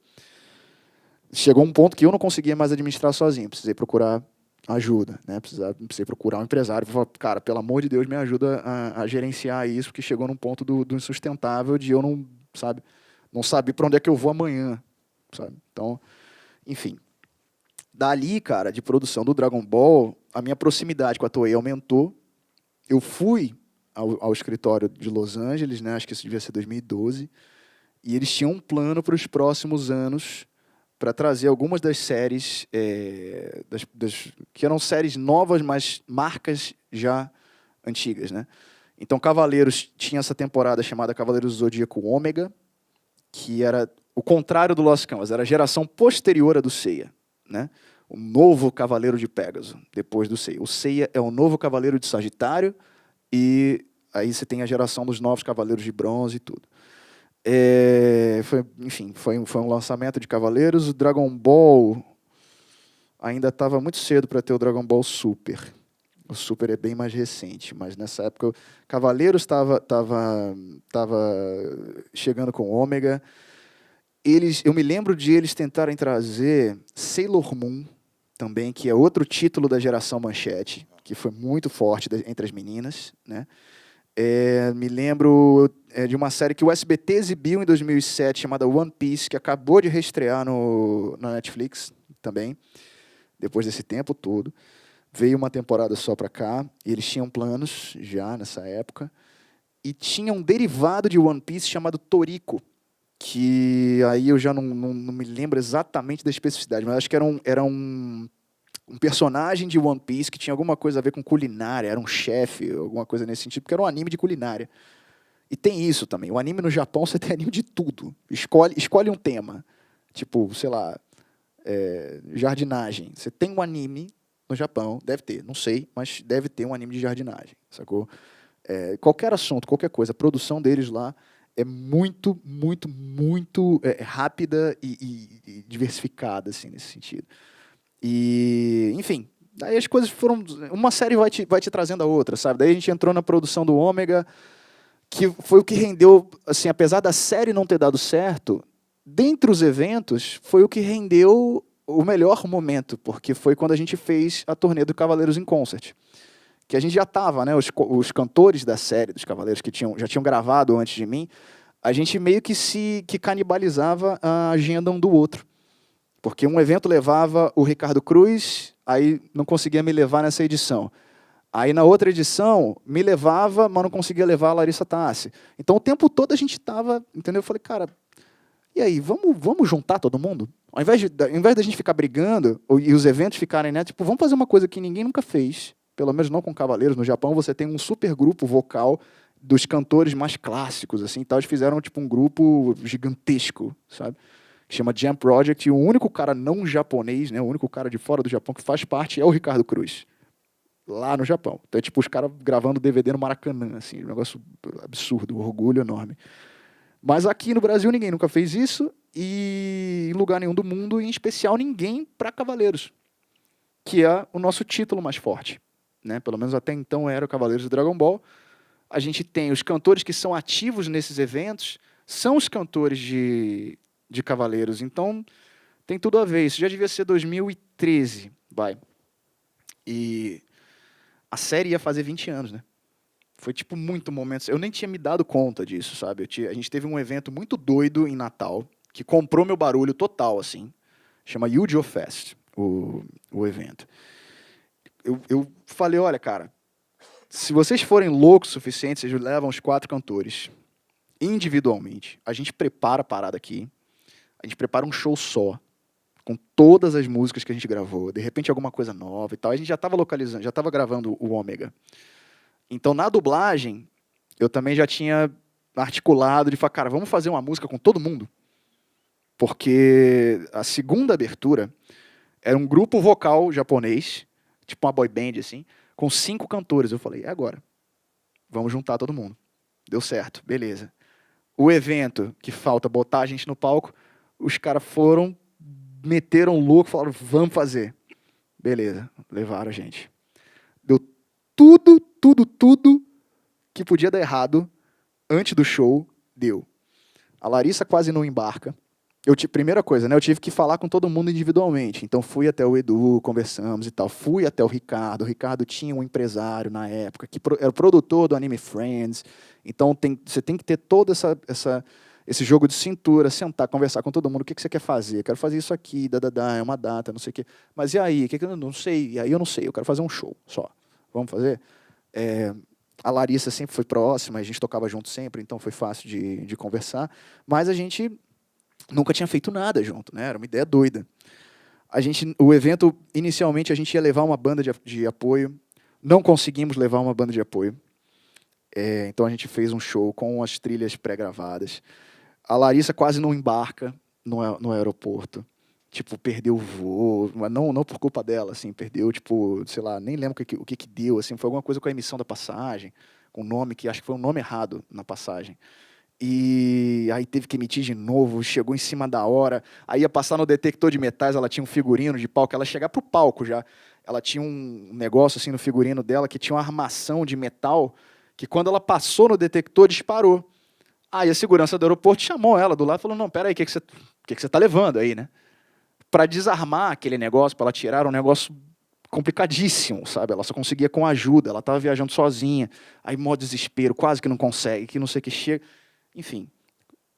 Chegou um ponto que eu não conseguia mais administrar sozinho, precisei procurar ajuda, né? Precisei procurar um empresário. Falar, cara, pelo amor de Deus, me ajuda a gerenciar isso, porque chegou num ponto do insustentável de eu não, sabe, não saber para onde é que eu vou amanhã, sabe? Então, enfim. Dali, cara, de produção do Dragon Ball, a minha proximidade com a Toei aumentou. Eu fui ao escritório de Los Angeles, né? Acho que isso devia ser 2012, e eles tinham um plano para os próximos anos para trazer algumas das séries, que eram séries novas, mas marcas já antigas, né? Então, Cavaleiros tinha essa temporada chamada Cavaleiros do Zodíaco Ômega, que era o contrário do Lost Canvas, era a geração posterior à do Seiya, né? O novo Cavaleiro de Pégaso, depois do Seiya. O Seiya é o novo Cavaleiro de Sagitário, e aí você tem a geração dos novos Cavaleiros de Bronze e tudo. Foi um lançamento de Cavaleiros. O Dragon Ball ainda estava muito cedo para ter o Dragon Ball Super. O Super é bem mais recente, mas nessa época Cavaleiros estava chegando com Ômega. Eu me lembro de eles tentarem trazer Sailor Moon também, que é outro título da geração Manchete, que foi muito forte entre as meninas, né? Me lembro de uma série que o SBT exibiu em 2007, chamada One Piece, que acabou de reestrear na Netflix também, depois desse tempo todo. Veio uma temporada só para cá, e eles tinham planos já nessa época. E tinha um derivado de One Piece chamado Toriko, que aí eu já não me lembro exatamente da especificidade, mas acho que era um um personagem de One Piece que tinha alguma coisa a ver com culinária, era um chefe, alguma coisa nesse sentido, porque era um anime de culinária. E tem isso também. O anime no Japão, você tem anime de tudo. Escolhe um tema. Tipo, sei lá, jardinagem. Você tem um anime no Japão, deve ter, não sei, mas deve ter um anime de jardinagem, sacou? Qualquer assunto, qualquer coisa, a produção deles lá é muito, muito, muito rápida e diversificada, assim, nesse sentido. E, enfim, daí as coisas foram... Uma série vai te trazendo a outra, sabe? Daí a gente entrou na produção do Ômega, que foi o que rendeu, assim, apesar da série não ter dado certo, dentre os eventos, foi o que rendeu o melhor momento, porque foi quando a gente fez a turnê do Cavaleiros in Concert. Que a gente já estava, né, os cantores da série dos Cavaleiros que já tinham gravado antes de mim, a gente meio que canibalizava a agenda um do outro. Porque um evento levava o Ricardo Cruz, aí não conseguia me levar nessa edição. Aí na outra edição, me levava, mas não conseguia levar a Larissa Tassi. Então o tempo todo a gente estava, entendeu? Eu falei, cara, e aí, vamos juntar todo mundo? Ao invés da gente ficar brigando, e os eventos ficarem, né, tipo, vamos fazer uma coisa que ninguém nunca fez, pelo menos não com Cavaleiros. No Japão você tem um super grupo vocal dos cantores mais clássicos, assim, tal. Eles fizeram tipo um grupo gigantesco, sabe? Que chama Jam Project, e o único cara não japonês, né, o único cara de fora do Japão que faz parte é o Ricardo Cruz, lá no Japão. Então é tipo os caras gravando DVD no Maracanã, assim, um negócio absurdo, um orgulho enorme. Mas aqui no Brasil ninguém nunca fez isso, e em lugar nenhum do mundo, em especial ninguém para Cavaleiros, que é o nosso título mais forte, né? Pelo menos até então era o Cavaleiros do Dragon Ball. A gente tem os cantores que são ativos nesses eventos, são os cantores de Cavaleiros, então tem tudo a ver. Isso já devia ser 2013, vai. E a série ia fazer 20 anos, né? Foi, tipo, muito momentos. Eu nem tinha me dado conta disso, sabe? A gente teve um evento muito doido em Natal, que comprou meu barulho total, assim. Chama Yu-Gi-Oh! Fest, o evento. Eu falei, olha, cara, se vocês forem loucos o suficiente, vocês levam os 4 cantores individualmente. A gente prepara a parada aqui. A gente prepara um show só, com todas as músicas que a gente gravou. De repente, alguma coisa nova e tal. A gente já estava localizando, já estava gravando o Ômega. Então, na dublagem, eu também já tinha articulado de falar, cara, vamos fazer uma música com todo mundo? Porque a segunda abertura era um grupo vocal japonês, tipo uma boy band, assim, com 5 cantores. Eu falei, é agora. Vamos juntar todo mundo. Deu certo, beleza. O evento, que falta botar a gente no palco, os caras foram, meteram louco, falaram, vamos fazer. Beleza, levaram a gente. Deu tudo que podia dar errado antes do show, deu. A Larissa quase não embarca. Primeira coisa, né? Eu tive que falar com todo mundo individualmente. Então fui até o Edu, conversamos e tal. Fui até o Ricardo. O Ricardo tinha um empresário na época, que era o produtor do Anime Friends. Então você tem que ter todo esse jogo de cintura, sentar, conversar com todo mundo. O que você quer fazer? Quero fazer isso aqui, é uma data, não sei o quê. Mas e aí? Eu não sei. E aí eu não sei. Eu quero fazer um show só. Vamos fazer? A Larissa sempre foi próxima, a gente tocava junto sempre, então foi fácil de conversar. Mas a gente nunca tinha feito nada junto, né? Era uma ideia doida. O evento, inicialmente, a gente ia levar uma banda de apoio. Não conseguimos levar uma banda de apoio. Então a gente fez um show com as trilhas pré-gravadas. A Larissa quase não embarca no aeroporto. Tipo, perdeu o voo, mas não por culpa dela, assim, perdeu, tipo, sei lá, nem lembro o que deu, assim, foi alguma coisa com a emissão da passagem, com o nome, que acho que foi um nome errado na passagem. E aí teve que emitir de novo, chegou em cima da hora, aí ia passar no detector de metais, ela tinha um figurino de palco, ela ia chegar pro palco já, ela tinha um negócio, assim, no figurino dela, que tinha uma armação de metal, que quando ela passou no detector, disparou. Aí a segurança do aeroporto chamou ela do lado e falou, não, peraí, o que você tá levando aí, né? Para desarmar aquele negócio, para ela tirar um negócio complicadíssimo, sabe? Ela só conseguia com ajuda, ela estava viajando sozinha, aí mó desespero, quase que não consegue, que não sei o que chega. Enfim,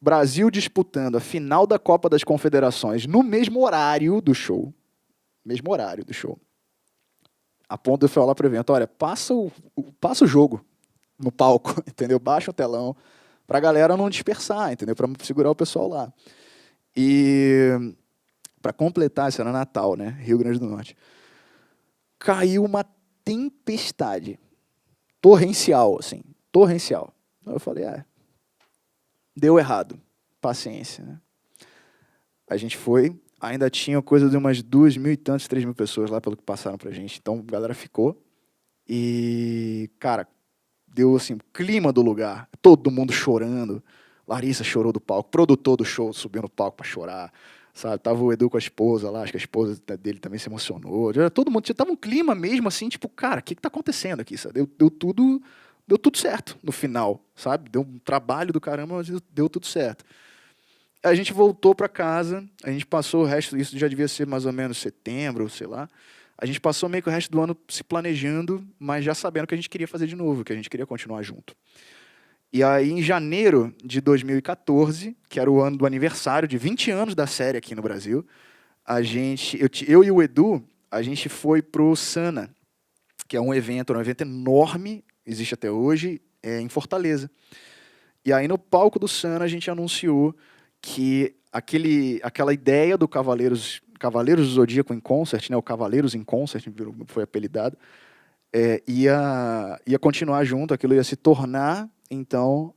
Brasil disputando a final da Copa das Confederações no mesmo horário do show. A ponto de eu falar para o evento, olha, passa o jogo no palco, entendeu? Baixa o telão, para a galera não dispersar, entendeu? Para segurar o pessoal lá. E para completar, isso era Natal, né? Rio Grande do Norte. caiu uma tempestade torrencial, assim, torrencial. Eu falei, deu errado, paciência, né? A gente foi, ainda tinha coisa de umas 2.000 e tantas, 3.000 pessoas lá, pelo que passaram pra gente. Então, a galera ficou e, cara, deu, assim, clima do lugar, todo mundo chorando. Larissa chorou do palco, produtor do show subiu no palco pra chorar, sabe? Tava o Edu com a esposa lá, acho que a esposa dele também se emocionou. Todo mundo, tava um clima mesmo, assim, tipo, cara, o que tá acontecendo aqui, sabe? Deu tudo certo no final, sabe? Deu um trabalho do caramba, mas deu tudo certo. A gente voltou para casa, a gente passou o resto, isso já devia ser mais ou menos setembro, sei lá. A gente passou meio que o resto do ano se planejando, mas já sabendo que a gente queria fazer de novo, que a gente queria continuar junto. E aí, em janeiro de 2014, que era o ano do aniversário de 20 anos da série aqui no Brasil, eu e o Edu, a gente foi pro Sana, que é um evento enorme, existe até hoje, em Fortaleza. E aí, no palco do Sana, a gente anunciou que aquela ideia do Cavaleiros do Zodíaco em Concert, né, o Cavaleiros em Concert, foi apelidado, ia continuar junto, aquilo ia se tornar, então,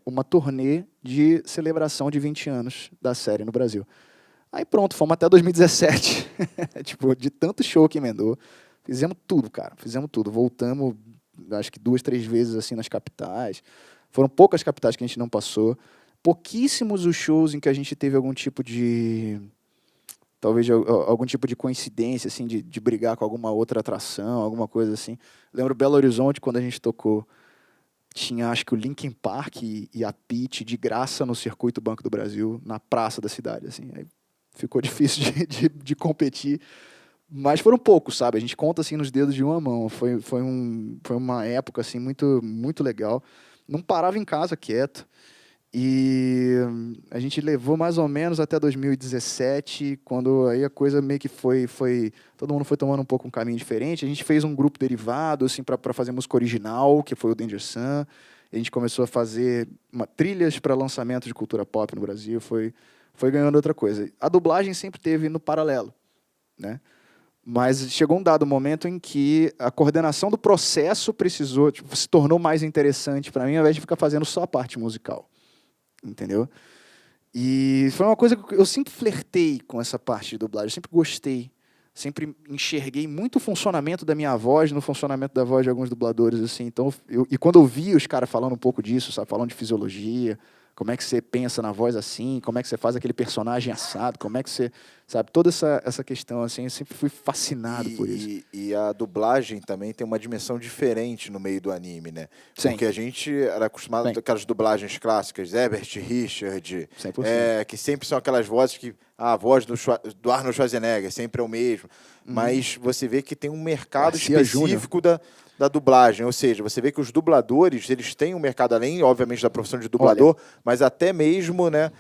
uma turnê de celebração de 20 anos da série no Brasil. Aí pronto, fomos até 2017, tipo, de tanto show que emendou, fizemos tudo, cara, fizemos tudo, voltamos, acho que 2, 3 vezes, assim, nas capitais, foram poucas capitais que a gente não passou, pouquíssimos os shows em que a gente teve algum tipo de... talvez algum tipo de coincidência, assim, de brigar com alguma outra atração, alguma coisa assim. Lembro Belo Horizonte, quando a gente tocou, tinha, acho que o Linkin Park e a Pitty de graça no Circuito Banco do Brasil, na praça da cidade, assim. Aí ficou difícil de competir, mas foram poucos, sabe? A gente conta, assim, nos dedos de uma mão. Foi uma época, assim, muito, muito legal. Não parava em casa quieto. E a gente levou mais ou menos até 2017, quando aí a coisa meio que foi todo mundo foi tomando um pouco um caminho diferente. A gente fez um grupo derivado assim para fazer música original, que foi o Danger Sun. A gente começou a fazer trilhas para lançamento de cultura pop no Brasil, foi ganhando outra coisa. A dublagem sempre teve no paralelo, né? Mas chegou um dado momento em que a coordenação do processo precisou, tipo, se tornou mais interessante para mim, ao invés de ficar fazendo só a parte musical. Entendeu? E foi uma coisa que eu sempre flertei com essa parte de dublagem, eu sempre gostei, sempre enxerguei muito o funcionamento da minha voz no funcionamento da voz de alguns dubladores, assim. Então, e quando eu vi os caras falando um pouco disso, sabe, falando de fisiologia, como é que você pensa na voz assim, como é que você faz aquele personagem assado, como é que você, sabe, toda essa questão, assim, eu sempre fui fascinado por isso. E a dublagem também tem uma dimensão diferente no meio do anime, né? Sim. Porque a gente era acostumado com aquelas dublagens clássicas, Herbert Richard, 100%. que sempre são aquelas vozes que a voz do Arnold Schwarzenegger sempre é o mesmo, mas você vê que tem um mercado Garcia específico da dublagem, ou seja, você vê que os dubladores, eles têm um mercado além, obviamente, da profissão de dublador, mas até mesmo, né,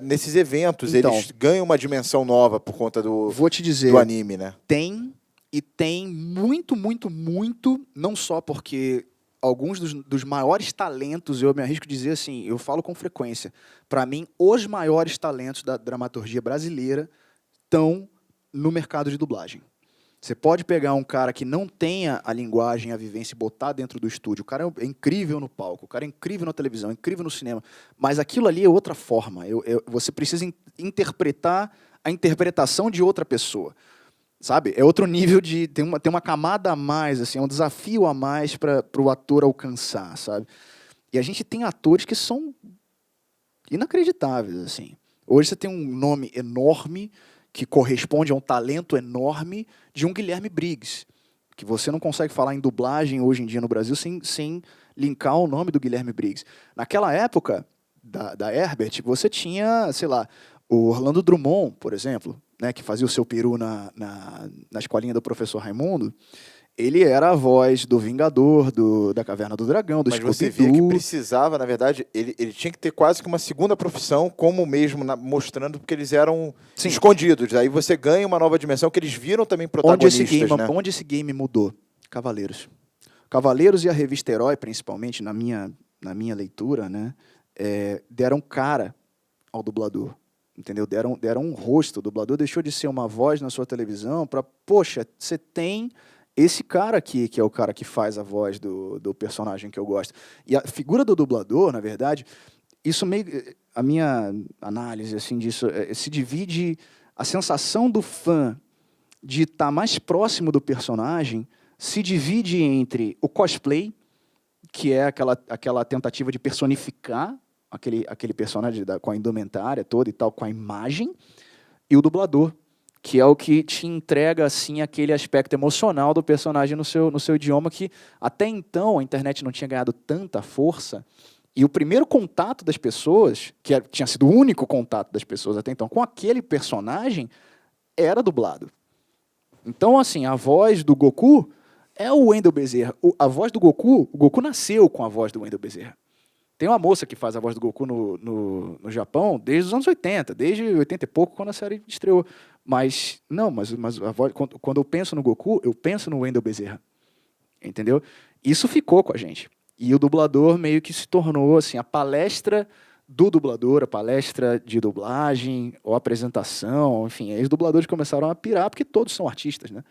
nesses eventos, então, eles ganham uma dimensão nova por conta vou te dizer, do anime, né? Tem muito, muito, muito, não só porque alguns dos maiores talentos, eu me arrisco a dizer assim, eu falo com frequência, para mim, os maiores talentos da dramaturgia brasileira estão no mercado de dublagem. Você pode pegar um cara que não tenha a linguagem, a vivência e botar dentro do estúdio. O cara é incrível no palco, o cara é incrível na televisão, incrível no cinema, mas aquilo ali é outra forma. Você precisa interpretar a interpretação de outra pessoa. Sabe? É outro nível de... Tem uma camada a mais, assim, é um desafio a mais para o ator alcançar, sabe? E a gente tem atores que são inacreditáveis, assim. Hoje você tem um nome enorme que corresponde a um talento enorme de um Guilherme Briggs, que você não consegue falar em dublagem hoje em dia no Brasil sem linkar o nome do Guilherme Briggs. Naquela época da Herbert, você tinha, sei lá, o Orlando Drummond, por exemplo, né, que fazia o seu peru na escolinha do professor Raimundo. Ele era a voz do Vingador, da Caverna do Dragão, do Scooby-Doo. Mas você via que precisava, na verdade, ele tinha que ter quase que uma segunda profissão, como mesmo mostrando que eles eram escondidos. Aí você ganha uma nova dimensão que eles viram também protagonistas, né? Onde esse game mudou? Cavaleiros. Cavaleiros e a revista Herói, principalmente, na minha leitura, né, deram cara ao dublador. entendeu? Deram um rosto. O dublador deixou de ser uma voz na sua televisão para, poxa, você tem esse cara aqui, que é o cara que faz a voz do personagem que eu gosto. E a figura do dublador, na verdade, isso meio... A minha análise assim, disso se divide... A sensação do fã de estar mais próximo do personagem se divide entre o cosplay, que é aquela tentativa de personificar aquele personagem com a indumentária toda e tal, com a imagem, e o dublador, que é o que te entrega assim, aquele aspecto emocional do personagem no seu idioma, que até então a internet não tinha ganhado tanta força, e o primeiro contato das pessoas, que tinha sido o único contato das pessoas até então, com aquele personagem, era dublado. Então, assim, a voz do Goku é o Wendell Bezerra. A voz do Goku, o Goku nasceu com a voz do Wendell Bezerra. Tem uma moça que faz a voz do Goku no Japão desde os anos 80, desde 80 e pouco, quando a série estreou. Mas a voz, quando eu penso no Goku, eu penso no Wendell Bezerra. Entendeu? Isso ficou com a gente. E o dublador meio que se tornou assim, a palestra do dublador, a palestra de dublagem, ou apresentação, enfim. Aí os dubladores começaram a pirar, porque todos são artistas, né?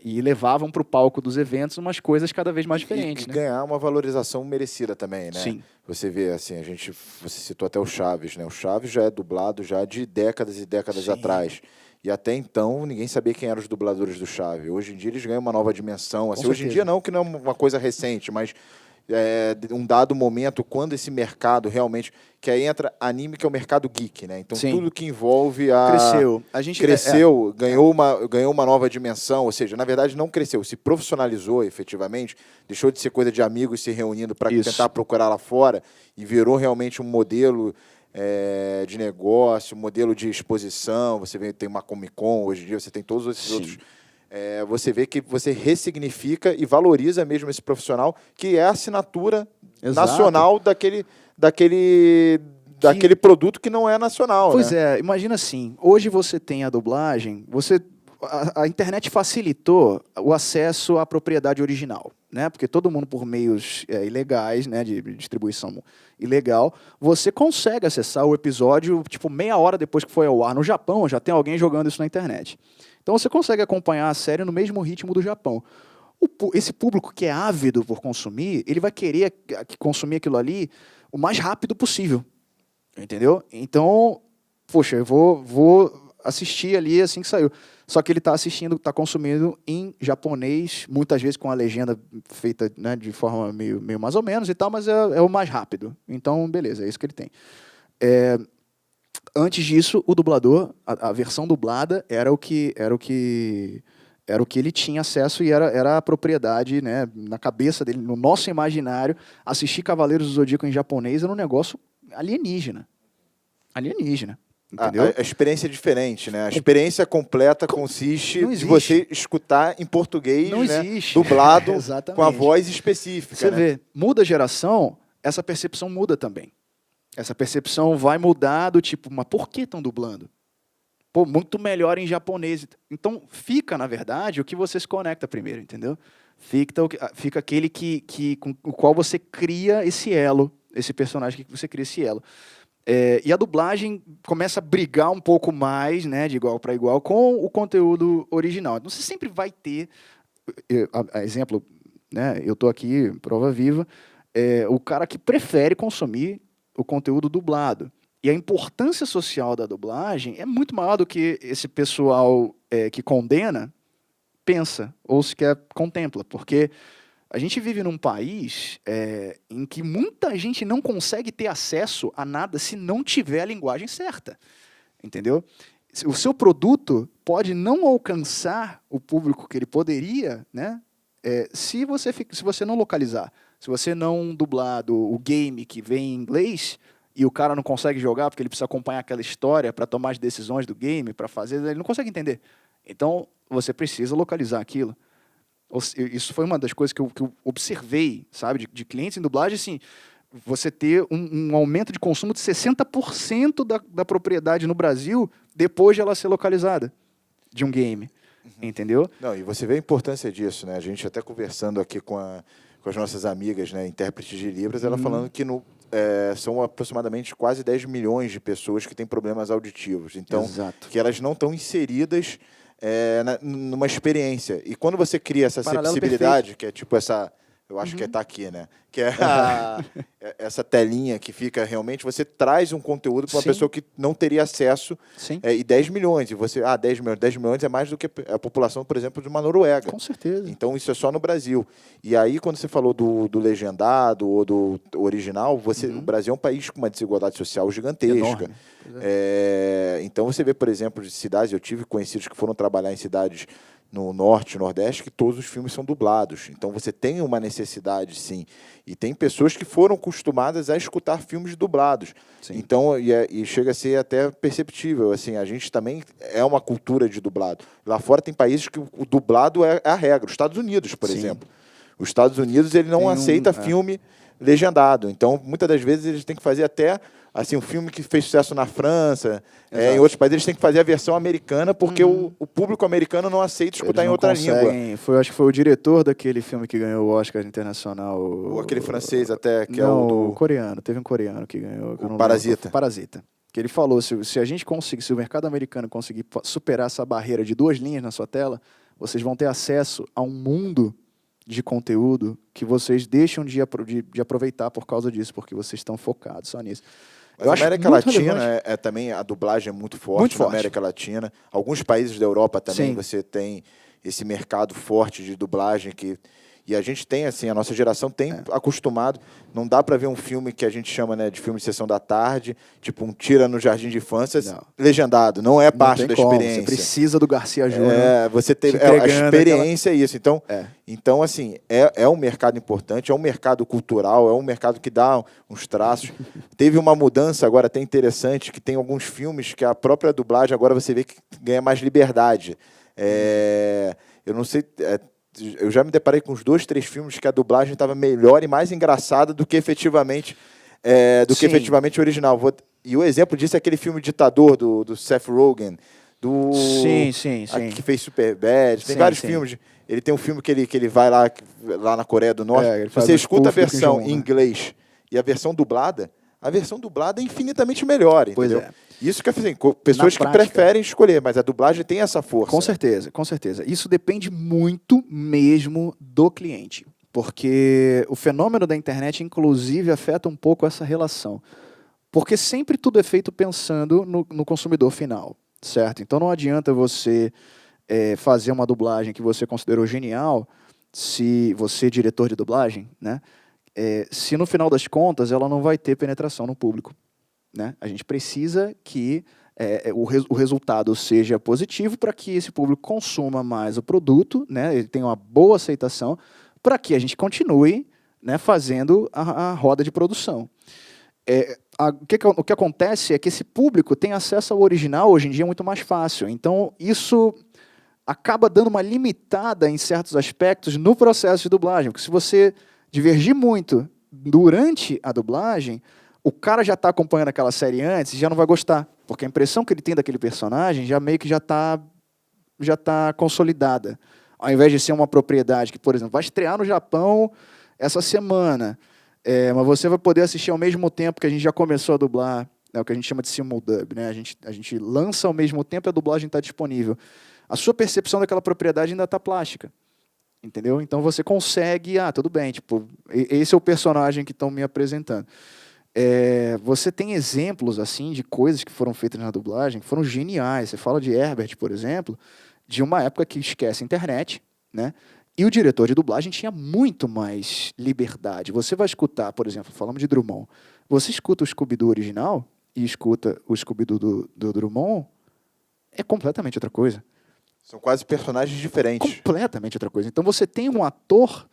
E levavam para o palco dos eventos umas coisas cada vez mais diferentes. E né? ganhar uma valorização merecida também, né? Sim. Você vê, assim, você citou até o Chaves, né? O Chaves já é dublado já de décadas e décadas Sim. atrás. E até então, ninguém sabia quem eram os dubladores do Chaves. Hoje em dia, eles ganham uma nova dimensão. Assim, hoje em dia, não, que não é uma coisa recente, mas um dado momento, quando esse mercado realmente... Que aí entra anime, que é o mercado geek, né? Então, Sim. tudo que envolve a... Cresceu. Cresceu, ganhou uma nova dimensão. Ou seja, na verdade, não cresceu. Se profissionalizou, efetivamente. Deixou de ser coisa de amigos se reunindo para tentar procurar lá fora. E virou realmente um modelo... de negócio, modelo de exposição. Você tem uma Comic Con, hoje em dia você tem todos esses outros. Você vê que você ressignifica e valoriza mesmo esse profissional, que é a assinatura nacional daquele produto que não é nacional. Pois né? Imagina assim, hoje você tem a dublagem, a internet facilitou o acesso à propriedade original, né? Porque todo mundo, por meios ilegais, né, de distribuição ilegal, você consegue acessar o episódio tipo meia hora depois que foi ao ar. No Japão já tem alguém jogando isso na internet. Então você consegue acompanhar a série no mesmo ritmo do Japão. Esse público que é ávido por consumir, ele vai querer consumir aquilo ali o mais rápido possível, entendeu? Então, poxa, eu vou assistir ali assim que saiu. Só que ele está consumindo em japonês, muitas vezes com a legenda feita, né, de forma meio mais ou menos e tal, mas é o mais rápido. Então, beleza, é isso que ele tem. Antes disso, o dublador, a versão dublada era o que ele tinha acesso e era a propriedade, né, na cabeça dele, no nosso imaginário. Assistir Cavaleiros do Zodíaco em japonês era um negócio alienígena. Entendeu? A experiência é diferente, né? A experiência completa consiste de você escutar em português, né, dublado com a voz específica. Você vê, muda a geração, essa percepção muda também. Essa percepção vai mudar do tipo, mas por que estão dublando? Pô, muito melhor em japonês. Então, fica, na verdade, o que você se conecta primeiro, entendeu? Fica aquele com o qual você cria esse elo, esse personagem que você cria esse elo. E a dublagem começa a brigar um pouco mais, né, de igual para igual, com o conteúdo original. Então, você sempre vai ter, exemplo, né, eu estou aqui, prova viva, o cara que prefere consumir o conteúdo dublado. E a importância social da dublagem é muito maior do que esse pessoal que condena pensa ou sequer contempla, porque a gente vive num país em que muita gente não consegue ter acesso a nada se não tiver a linguagem certa, entendeu? O seu produto pode não alcançar o público que ele poderia, né? Se você não localizar, se você não dublar o game que vem em inglês e o cara não consegue jogar porque ele precisa acompanhar aquela história para tomar as decisões do game, para fazer, ele não consegue entender. Então, você precisa localizar aquilo. Isso foi uma das coisas que eu observei, sabe, de clientes em dublagem, assim, você ter um aumento de consumo de 60% da propriedade no Brasil depois de ela ser localizada de um game, entendeu? Não, e você vê a importância disso, né? A gente até conversando aqui com as nossas amigas, né, intérpretes de Libras, ela falando que são aproximadamente quase 10 milhões de pessoas que têm problemas auditivos. Então, Exato. que elas não estão inseridas numa experiência. E quando você cria essa Paralelo acessibilidade, que é tipo essa... Eu acho que tá aqui, né? Que é essa telinha que fica realmente... Você traz um conteúdo para uma Sim. pessoa que não teria acesso. Sim. E 10 milhões. E você... 10 milhões é mais do que a população, por exemplo, de uma Noruega. Com certeza. Então, isso é só no Brasil. E aí, quando você falou do legendado ou do original, o Brasil é um país com uma desigualdade social gigantesca. Enorme. Então, você vê, por exemplo, de cidades... Eu tive conhecidos que foram trabalhar em cidades no Norte, Nordeste, que todos os filmes são dublados. Então, você tem uma necessidade, sim. E tem pessoas que foram acostumadas a escutar filmes dublados. Sim. Então, e chega a ser até perceptível. Assim, a gente também é uma cultura de dublado. Lá fora tem países que o dublado é a regra. Os Estados Unidos, por Sim. exemplo. Os Estados Unidos, ele não aceita filme legendado. Então, muitas das vezes, eles têm que fazer até... Assim, um filme que fez sucesso na França, em outros países, eles têm que fazer a versão americana, porque o público americano não aceita escutar em outra língua. Acho que foi o diretor daquele filme que ganhou o Oscar internacional. Ou aquele francês até, que não, é o coreano. Teve um coreano que ganhou. O Parasita. Parasita. Que ele falou, se a gente conseguir, se o mercado americano conseguir superar essa barreira de 2 linhas na sua tela, vocês vão ter acesso a um mundo de conteúdo que vocês deixam de aproveitar por causa disso, porque vocês estão focados só nisso. Mas a América Latina também, a dublagem é muito forte na América Latina. Alguns países da Europa também, você tem esse mercado forte de dublagem e a gente tem, assim, a nossa geração tem acostumado. Não dá para ver um filme que a gente chama, né, de filme de sessão da tarde, tipo um Tira no Jardim de Infância, legendado. Não é parte da experiência. Você precisa do Garcia Júnior. Você teve a experiência é isso. Então, assim, é um mercado importante, é um mercado cultural, é um mercado que dá uns traços. Teve uma mudança agora até interessante, que tem alguns filmes que a própria dublagem agora você vê que ganha mais liberdade. Eu não sei... Eu já me deparei com uns 2, 3 filmes que a dublagem estava melhor e mais engraçada do que efetivamente o original. E o exemplo disso é aquele filme Ditador, do Seth Rogen, que fez Superbad. Tem vários filmes. Ele tem um filme que ele vai lá na Coreia do Norte. Você escuta a versão em inglês e a versão dublada é infinitamente melhor, entendeu? Isso que assim, pessoas que preferem escolher, mas a dublagem tem essa força. Com certeza, com certeza. Isso depende muito mesmo do cliente, porque o fenômeno da internet, inclusive, afeta um pouco essa relação. Porque sempre tudo é feito pensando no consumidor final, certo? Então não adianta você fazer uma dublagem que você considerou genial, se você é diretor de dublagem, né? Se no final das contas ela não vai ter penetração no público, né? A gente precisa que o resultado seja positivo para que esse público consuma mais o produto, né? Ele tenha uma boa aceitação, para que a gente continue, né, fazendo a roda de produção. O que acontece é que esse público tem acesso ao original hoje em dia muito mais fácil. Então, isso acaba dando uma limitada em certos aspectos no processo de dublagem. Porque se você divergir muito durante a dublagem, o cara já está acompanhando aquela série antes e já não vai gostar. Porque a impressão que ele tem daquele personagem já meio que já tá consolidada. Ao invés de ser uma propriedade que, por exemplo, vai estrear no Japão essa semana, mas você vai poder assistir ao mesmo tempo que a gente já começou a dublar, o que a gente chama de simuldub, né? A gente lança ao mesmo tempo e a dublagem está disponível. A sua percepção daquela propriedade ainda está plástica, entendeu? Então você consegue, tudo bem, tipo, esse é o personagem que estão me apresentando. Você tem exemplos assim de coisas que foram feitas na dublagem que foram geniais. Você fala de Herbert, por exemplo, de uma época que esquece a internet, né? E o diretor de dublagem tinha muito mais liberdade. Você vai escutar, por exemplo, falamos de Drummond. Você escuta o Scooby-Doo original e escuta o Scooby-Doo do Drummond, é completamente outra coisa. São quase personagens diferentes. Completamente outra coisa. Então você tem um ator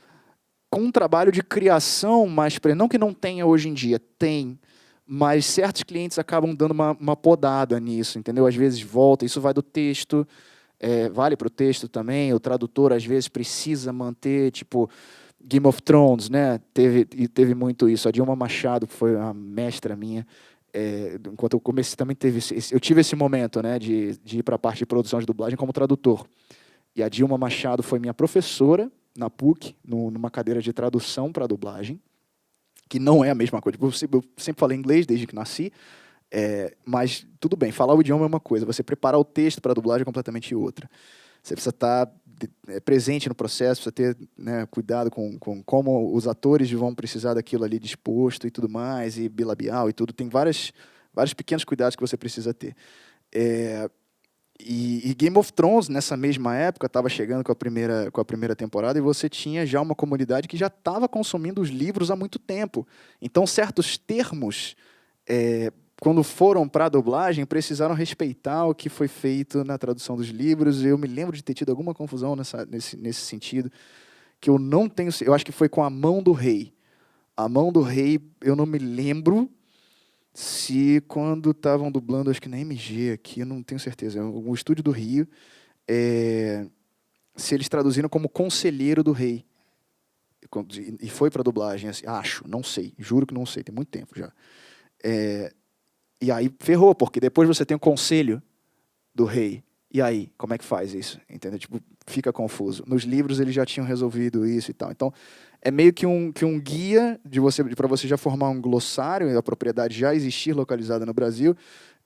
com um trabalho de criação mais... Não que não tenha hoje em dia, tem. Mas certos clientes acabam dando uma podada nisso, entendeu? Às vezes volta, isso vai do texto... vale para o texto também, o tradutor às vezes precisa manter, tipo, Game of Thrones, né? Teve muito isso. A Dilma Machado, que foi uma mestra minha, enquanto eu comecei, também eu tive esse momento, né, de ir para a parte de produção de dublagem como tradutor. E a Dilma Machado foi minha professora na PUC, numa cadeira de tradução para dublagem. que não é a mesma coisa. Tipo, eu sempre falei inglês desde que nasci, mas tudo bem, falar o idioma é uma coisa, você preparar o texto para a dublagem é completamente outra. Você precisa estar presente no processo, precisa ter, né, cuidado com como os atores vão precisar daquilo ali disposto e tudo mais, e bilabial e tudo. Tem vários pequenos cuidados que você precisa ter. E Game of Thrones, nessa mesma época, estava chegando com a primeira temporada e você tinha já uma comunidade que já estava consumindo os livros há muito tempo. Então, certos termos, quando foram para a dublagem, precisaram respeitar o que foi feito na tradução dos livros. Eu me lembro de ter tido alguma confusão nesse sentido, que eu não tenho... Eu acho que foi com A Mão do Rei. A Mão do Rei, eu não me lembro se quando estavam dublando, acho que na MG aqui, eu não tenho certeza, o estúdio do Rio, se eles traduziram como Conselheiro do Rei. E foi para dublagem, assim, acho, não sei, juro que não sei, tem muito tempo já. E aí ferrou, porque depois você tem o Conselho do Rei. E aí, como é que faz isso? Entendeu? Tipo, fica confuso. Nos livros eles já tinham resolvido isso e tal. Então, é meio que um guia para você já formar um glossário, a propriedade já existir localizada no Brasil,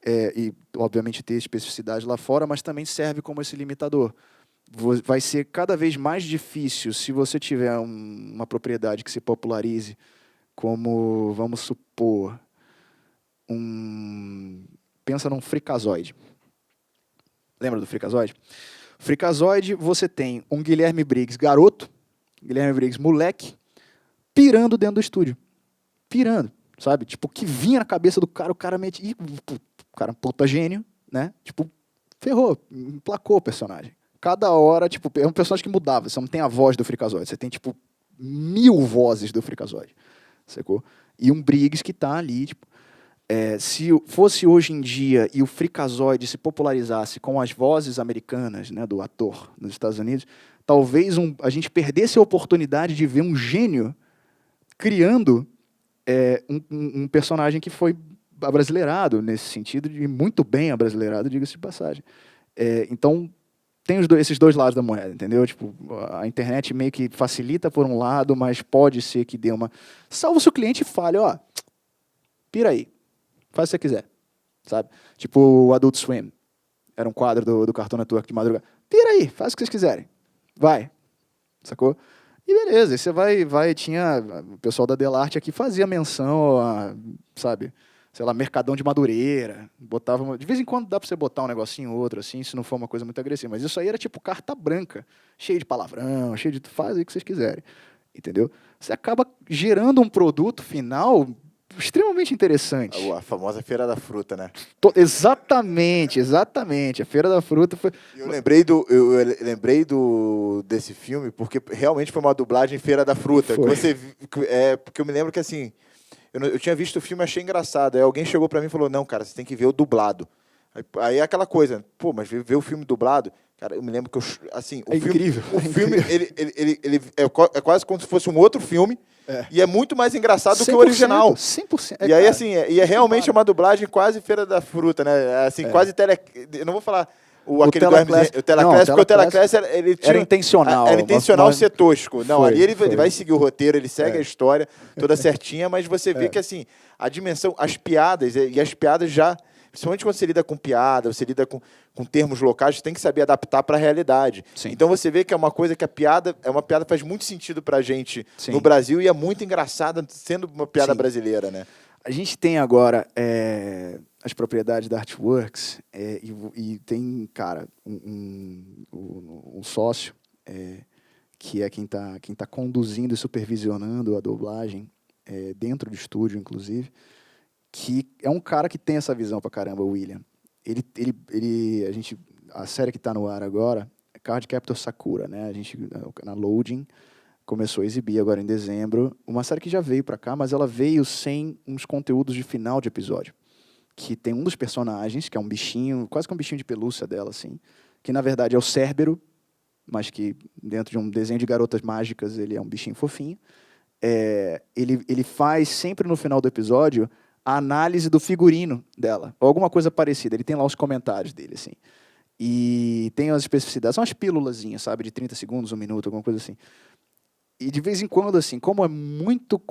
e, obviamente, ter especificidade lá fora, mas também serve como esse limitador. Vai ser cada vez mais difícil se você tiver uma propriedade que se popularize, como, vamos supor, pensa num Freakazoid. Lembra do Freakazoid? Freakazoid, você tem um Guilherme Briggs garoto, Guilherme Briggs moleque, pirando dentro do estúdio. Pirando, sabe? Tipo, que vinha na cabeça do cara, o cara mete... Ih, o cara é um puta gênio, né? Tipo, ferrou, emplacou o personagem. Cada hora, tipo, é um personagem que mudava. Você não tem a voz do Freakazoid, você tem, tipo, 1000 vozes do Freakazoid, sacou? E um Briggs que tá ali, tipo... se fosse hoje em dia e o Freakazoid se popularizasse com as vozes americanas, né, do ator nos Estados Unidos, talvez a gente perdesse a oportunidade de ver um gênio criando um personagem que foi abrasileirado nesse sentido, e muito bem abrasileirado, diga-se de passagem. Então, tem esses dois lados da moeda, entendeu? Tipo, a internet meio que facilita por um lado, mas pode ser que dê uma... Salvo se o cliente fale, ó, pira aí. Faz o que você quiser, sabe? Tipo o Adult Swim. Era um quadro do Cartoon Network de madrugada. Pira aí, faz o que vocês quiserem. Vai. Sacou? E beleza, aí você vai... Tinha... O pessoal da Delarte aqui fazia menção a, sabe? Sei lá, Mercadão de Madureira. Botava... De vez em quando dá pra você botar um negocinho ou outro, assim, se não for uma coisa muito agressiva. Mas isso aí era tipo carta branca. Cheio de palavrão, cheio de... Faz aí o que vocês quiserem. Entendeu? Você acaba gerando um produto final... extremamente interessante. A famosa Feira da Fruta, né? Exatamente. A Feira da Fruta foi... Eu lembrei desse filme porque realmente foi uma dublagem Feira da Fruta. Porque eu me lembro que, assim, eu tinha visto o filme e achei engraçado. Aí alguém chegou pra mim e falou, não, cara, você tem que ver o dublado. Aí é aquela coisa, pô, mas ver o filme dublado... Cara, eu me lembro que assim, incrível. O filme ele é quase como se fosse um outro filme e é muito mais engraçado do que o original. 100%. E aí, assim, é realmente uma dublagem quase Feira da Fruta, né? Assim, quase Eu não vou falar o Teleclass, porque o Teleclass ele tinha... Era intencional. Era intencional ser tosco. Não, ali ele foi. vai seguir o roteiro, ele segue a história toda certinha, mas você vê que, assim, a dimensão, as piadas, e as piadas já... Principalmente quando você lida com piada, você lida com termos locais, você tem que saber adaptar para a realidade. Sim. Então você vê que é uma coisa que uma piada faz muito sentido para a gente no Brasil e é muito engraçada sendo uma piada brasileira, né? A gente tem agora as propriedades da Artworks e tem, cara, um sócio que é quem tá conduzindo e supervisionando a dublagem dentro do estúdio, inclusive, que é um cara que tem essa visão pra caramba, o William. A série que está no ar agora é Card Captor Sakura, né? A gente, na Loading, começou a exibir agora em dezembro, uma série que já veio pra cá, mas ela veio sem uns conteúdos de final de episódio. Que tem um dos personagens, que é um bichinho, quase que um bichinho de pelúcia dela, assim, que na verdade é o Cérbero, mas que dentro de um desenho de garotas mágicas ele é um bichinho fofinho. Ele faz sempre no final do episódio a análise do figurino dela, ou alguma coisa parecida. Ele tem lá os comentários dele, assim. E tem as especificidades, são umas pílulazinhas, sabe, de 30 segundos, 1 minuto, alguma coisa assim. E de vez em quando, assim, como é muito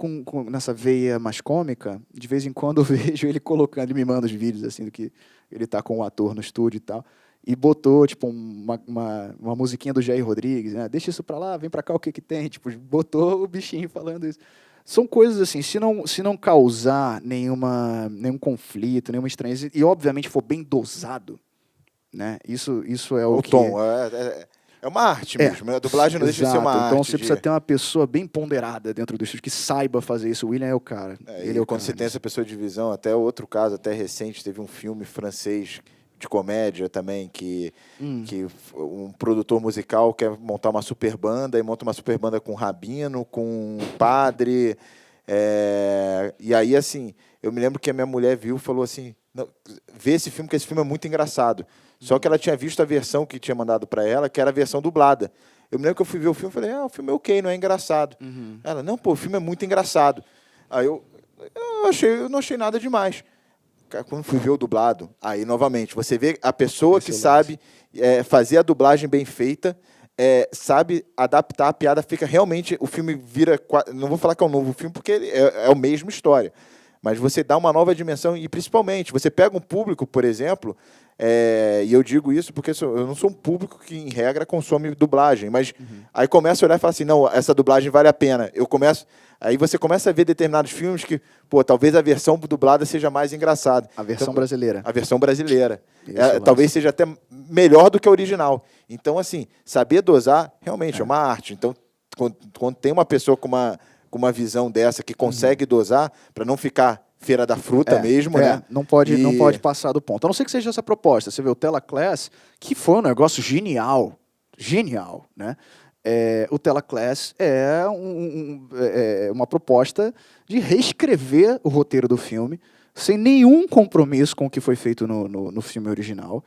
nessa veia mais cômica, de vez em quando eu vejo ele colocando, ele me manda os vídeos, assim, do que ele tá com um ator no estúdio e tal, e botou, tipo, uma musiquinha do Jair Rodrigues, né? Deixa isso pra lá, vem pra cá, o que que tem? Tipo, botou o bichinho falando isso. São coisas assim, se não causar nenhum conflito, nenhuma estranheza, e obviamente for bem dosado, né? Isso é o que... tom, é uma arte mesmo. A dublagem não deixa de ser uma arte. Então você precisa ter uma pessoa bem ponderada dentro do estúdio que saiba fazer isso. O William é o cara. Ele é o quando cara você tem essa pessoa de visão, até outro caso, até recente, teve um filme francês de comédia também, que um produtor musical quer montar uma super banda e monta uma super banda com rabino, com padre. E aí, assim, eu me lembro que a minha mulher viu e falou assim, vê esse filme, que esse filme é muito engraçado. Só que ela tinha visto a versão que tinha mandado para ela, que era a versão dublada. Eu me lembro que eu fui ver o filme e falei, o filme é ok, não é engraçado. Ela, não, pô, o filme é muito engraçado. Aí eu não achei nada demais. Quando fui ver o dublado, aí novamente, você vê a pessoa que sabe fazer a dublagem bem feita, sabe adaptar a piada, fica realmente, o filme vira, não vou falar que é um novo filme, porque é a mesma história. Mas você dá uma nova dimensão e, principalmente, você pega um público, por exemplo, e eu digo isso porque eu não sou um público que, em regra, consome dublagem, mas aí começa a olhar e falar assim, não, essa dublagem vale a pena. Aí você começa a ver determinados filmes que, pô, talvez a versão dublada seja mais engraçada. A versão brasileira. A versão brasileira. Talvez seja até melhor do que a original. Então, assim, saber dosar realmente é uma arte. Então, quando tem uma pessoa com uma visão dessa que consegue dosar, para não ficar feira da fruta mesmo, né? Não pode passar do ponto. A não ser que seja essa proposta. Você vê o Tela Class, que foi um negócio genial. Genial, né? O Tela Class é uma proposta de reescrever o roteiro do filme sem nenhum compromisso com o que foi feito no filme original.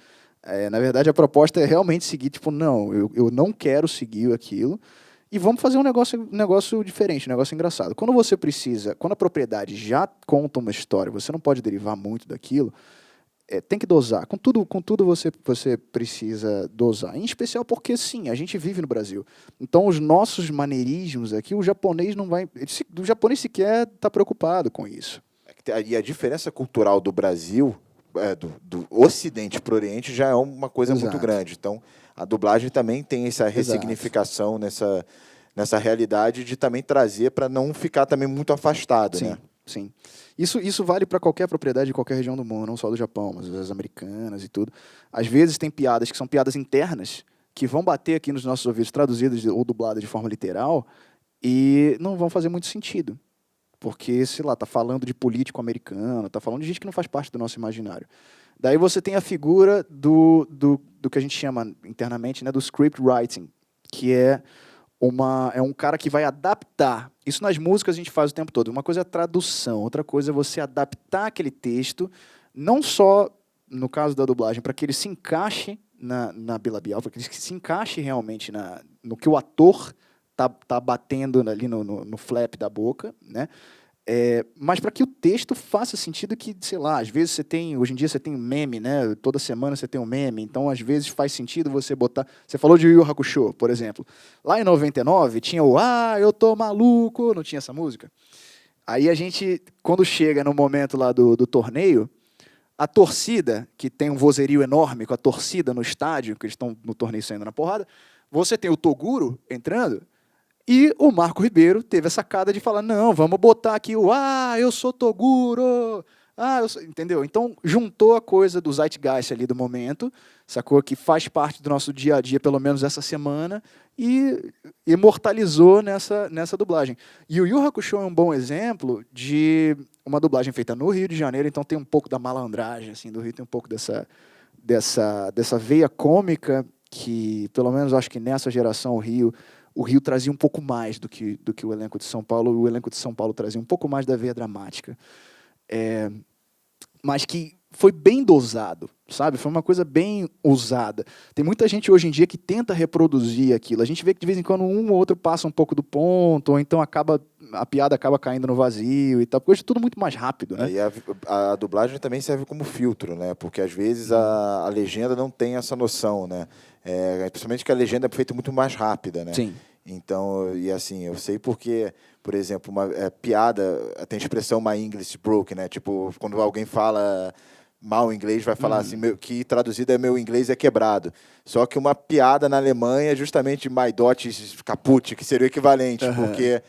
Na verdade, a proposta é realmente seguir, tipo, não, eu não quero seguir aquilo e vamos fazer um negócio diferente, um negócio engraçado. Quando a propriedade já conta uma história, você não pode derivar muito daquilo, tem que dosar. Com tudo você precisa dosar. Em especial porque, sim, a gente vive no Brasil. Então, os nossos maneirismos aqui, o japonês não vai... O japonês sequer está preocupado com isso. E a diferença cultural do Brasil, do Ocidente para o Oriente, já é uma coisa muito grande. Então, a dublagem também tem essa ressignificação nessa realidade de também trazer para não ficar também muito afastado, né? Sim. Isso vale para qualquer propriedade de qualquer região do mundo, não só do Japão, mas as americanas e tudo. Às vezes tem piadas que são piadas internas, que vão bater aqui nos nossos ouvidos, traduzidas ou dubladas de forma literal, e não vão fazer muito sentido. Porque, sei lá, tá falando de político americano, tá falando de gente que não faz parte do nosso imaginário. Daí você tem a figura do que a gente chama internamente, né, do script writing, que é um cara que vai adaptar. Isso nas músicas a gente faz o tempo todo. Uma coisa é a tradução, outra coisa é você adaptar aquele texto, não só, no caso da dublagem, para que ele se encaixe na bilabial, para que ele se encaixe realmente no que o ator tá batendo ali no flap da boca, né? Mas para que o texto faça sentido que, sei lá, às vezes hoje em dia você tem um meme, né? Toda semana você tem um meme, então às vezes faz sentido você botar... Você falou de Yu Yu Hakusho, por exemplo. Lá em 99 tinha eu tô maluco, não tinha essa música? Aí a gente, quando chega no momento lá do torneio, a torcida, que tem um vozerio enorme com a torcida no estádio, que eles estão no torneio saindo na porrada, você tem o Toguro entrando, e o Marco Ribeiro teve a sacada de falar, não, vamos botar aqui eu sou Toguro, entendeu? Então, juntou a coisa do zeitgeist ali do momento, sacou? Que faz parte do nosso dia a dia, pelo menos essa semana, e imortalizou nessa dublagem. E o Yu Yu Hakusho é um bom exemplo de uma dublagem feita no Rio de Janeiro, então tem um pouco da malandragem assim, do Rio, tem um pouco dessa veia cômica que, pelo menos, acho que nessa geração o Rio trazia um pouco mais do que o elenco de São Paulo. O elenco de São Paulo trazia um pouco mais da veia dramática. Mas que foi bem dosado, sabe? Foi uma coisa bem usada. Tem muita gente hoje em dia que tenta reproduzir aquilo. A gente vê que de vez em quando um ou outro passa um pouco do ponto, ou então a piada acaba caindo no vazio e tal. Porque hoje é tudo muito mais rápido, né? E a dublagem também serve como filtro, né? Porque às vezes a legenda não tem essa noção, né? Principalmente que a legenda é feita muito mais rápida, né? Sim. Então, e assim, eu sei porque, por exemplo, uma piada, tem a expressão my English broke, né? Tipo, quando alguém fala mal inglês, vai falar assim, que traduzido é meu inglês é quebrado. Só que uma piada na Alemanha é justamente my Deutsch kaputt, que seria o equivalente, porque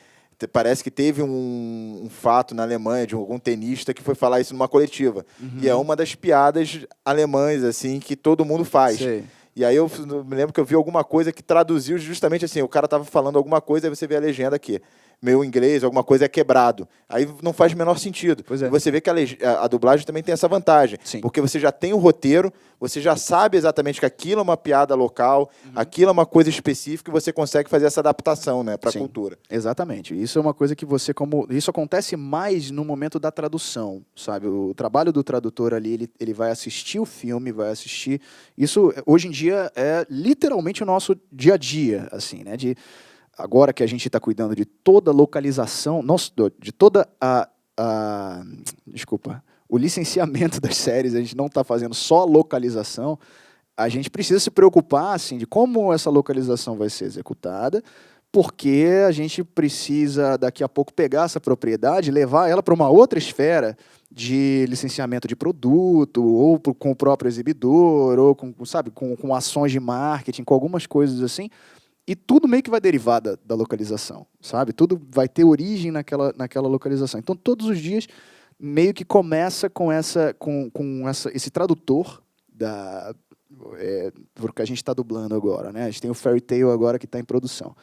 parece que teve um fato na Alemanha de algum tenista que foi falar isso numa coletiva. E é uma das piadas alemãs, assim, que todo mundo faz. Sei. E aí eu me lembro que eu vi alguma coisa que traduziu justamente assim, o cara tava falando alguma coisa, aí você vê a legenda aqui, meu inglês, alguma coisa é quebrado. Aí não faz o menor sentido. Pois é. E você vê que a dublagem também tem essa vantagem, Sim. porque você já tem o roteiro, você já sabe exatamente que aquilo é uma piada local, aquilo é uma coisa específica e você consegue fazer essa adaptação, né, para a Sim, cultura. exatamente. Isso é uma coisa que você, isso acontece mais no momento da tradução, sabe? O trabalho do tradutor ali, ele vai assistir o filme, vai assistir. Isso, hoje em dia, é literalmente o nosso dia a dia, assim, né? Agora que a gente está cuidando de toda a localização, de toda desculpa, o licenciamento das séries, a gente não está fazendo só a localização, a gente precisa se preocupar assim, de como essa localização vai ser executada, porque a gente precisa, daqui a pouco, pegar essa propriedade e levar ela para uma outra esfera de licenciamento de produto, ou com o próprio exibidor, ou com ações de marketing, com algumas coisas assim. E tudo meio que vai derivar da localização, sabe? Tudo vai ter origem naquela localização. Então, todos os dias, meio que começa com esse tradutor porque a gente está dublando agora, né? A gente tem o Fairy Tail agora que está em produção,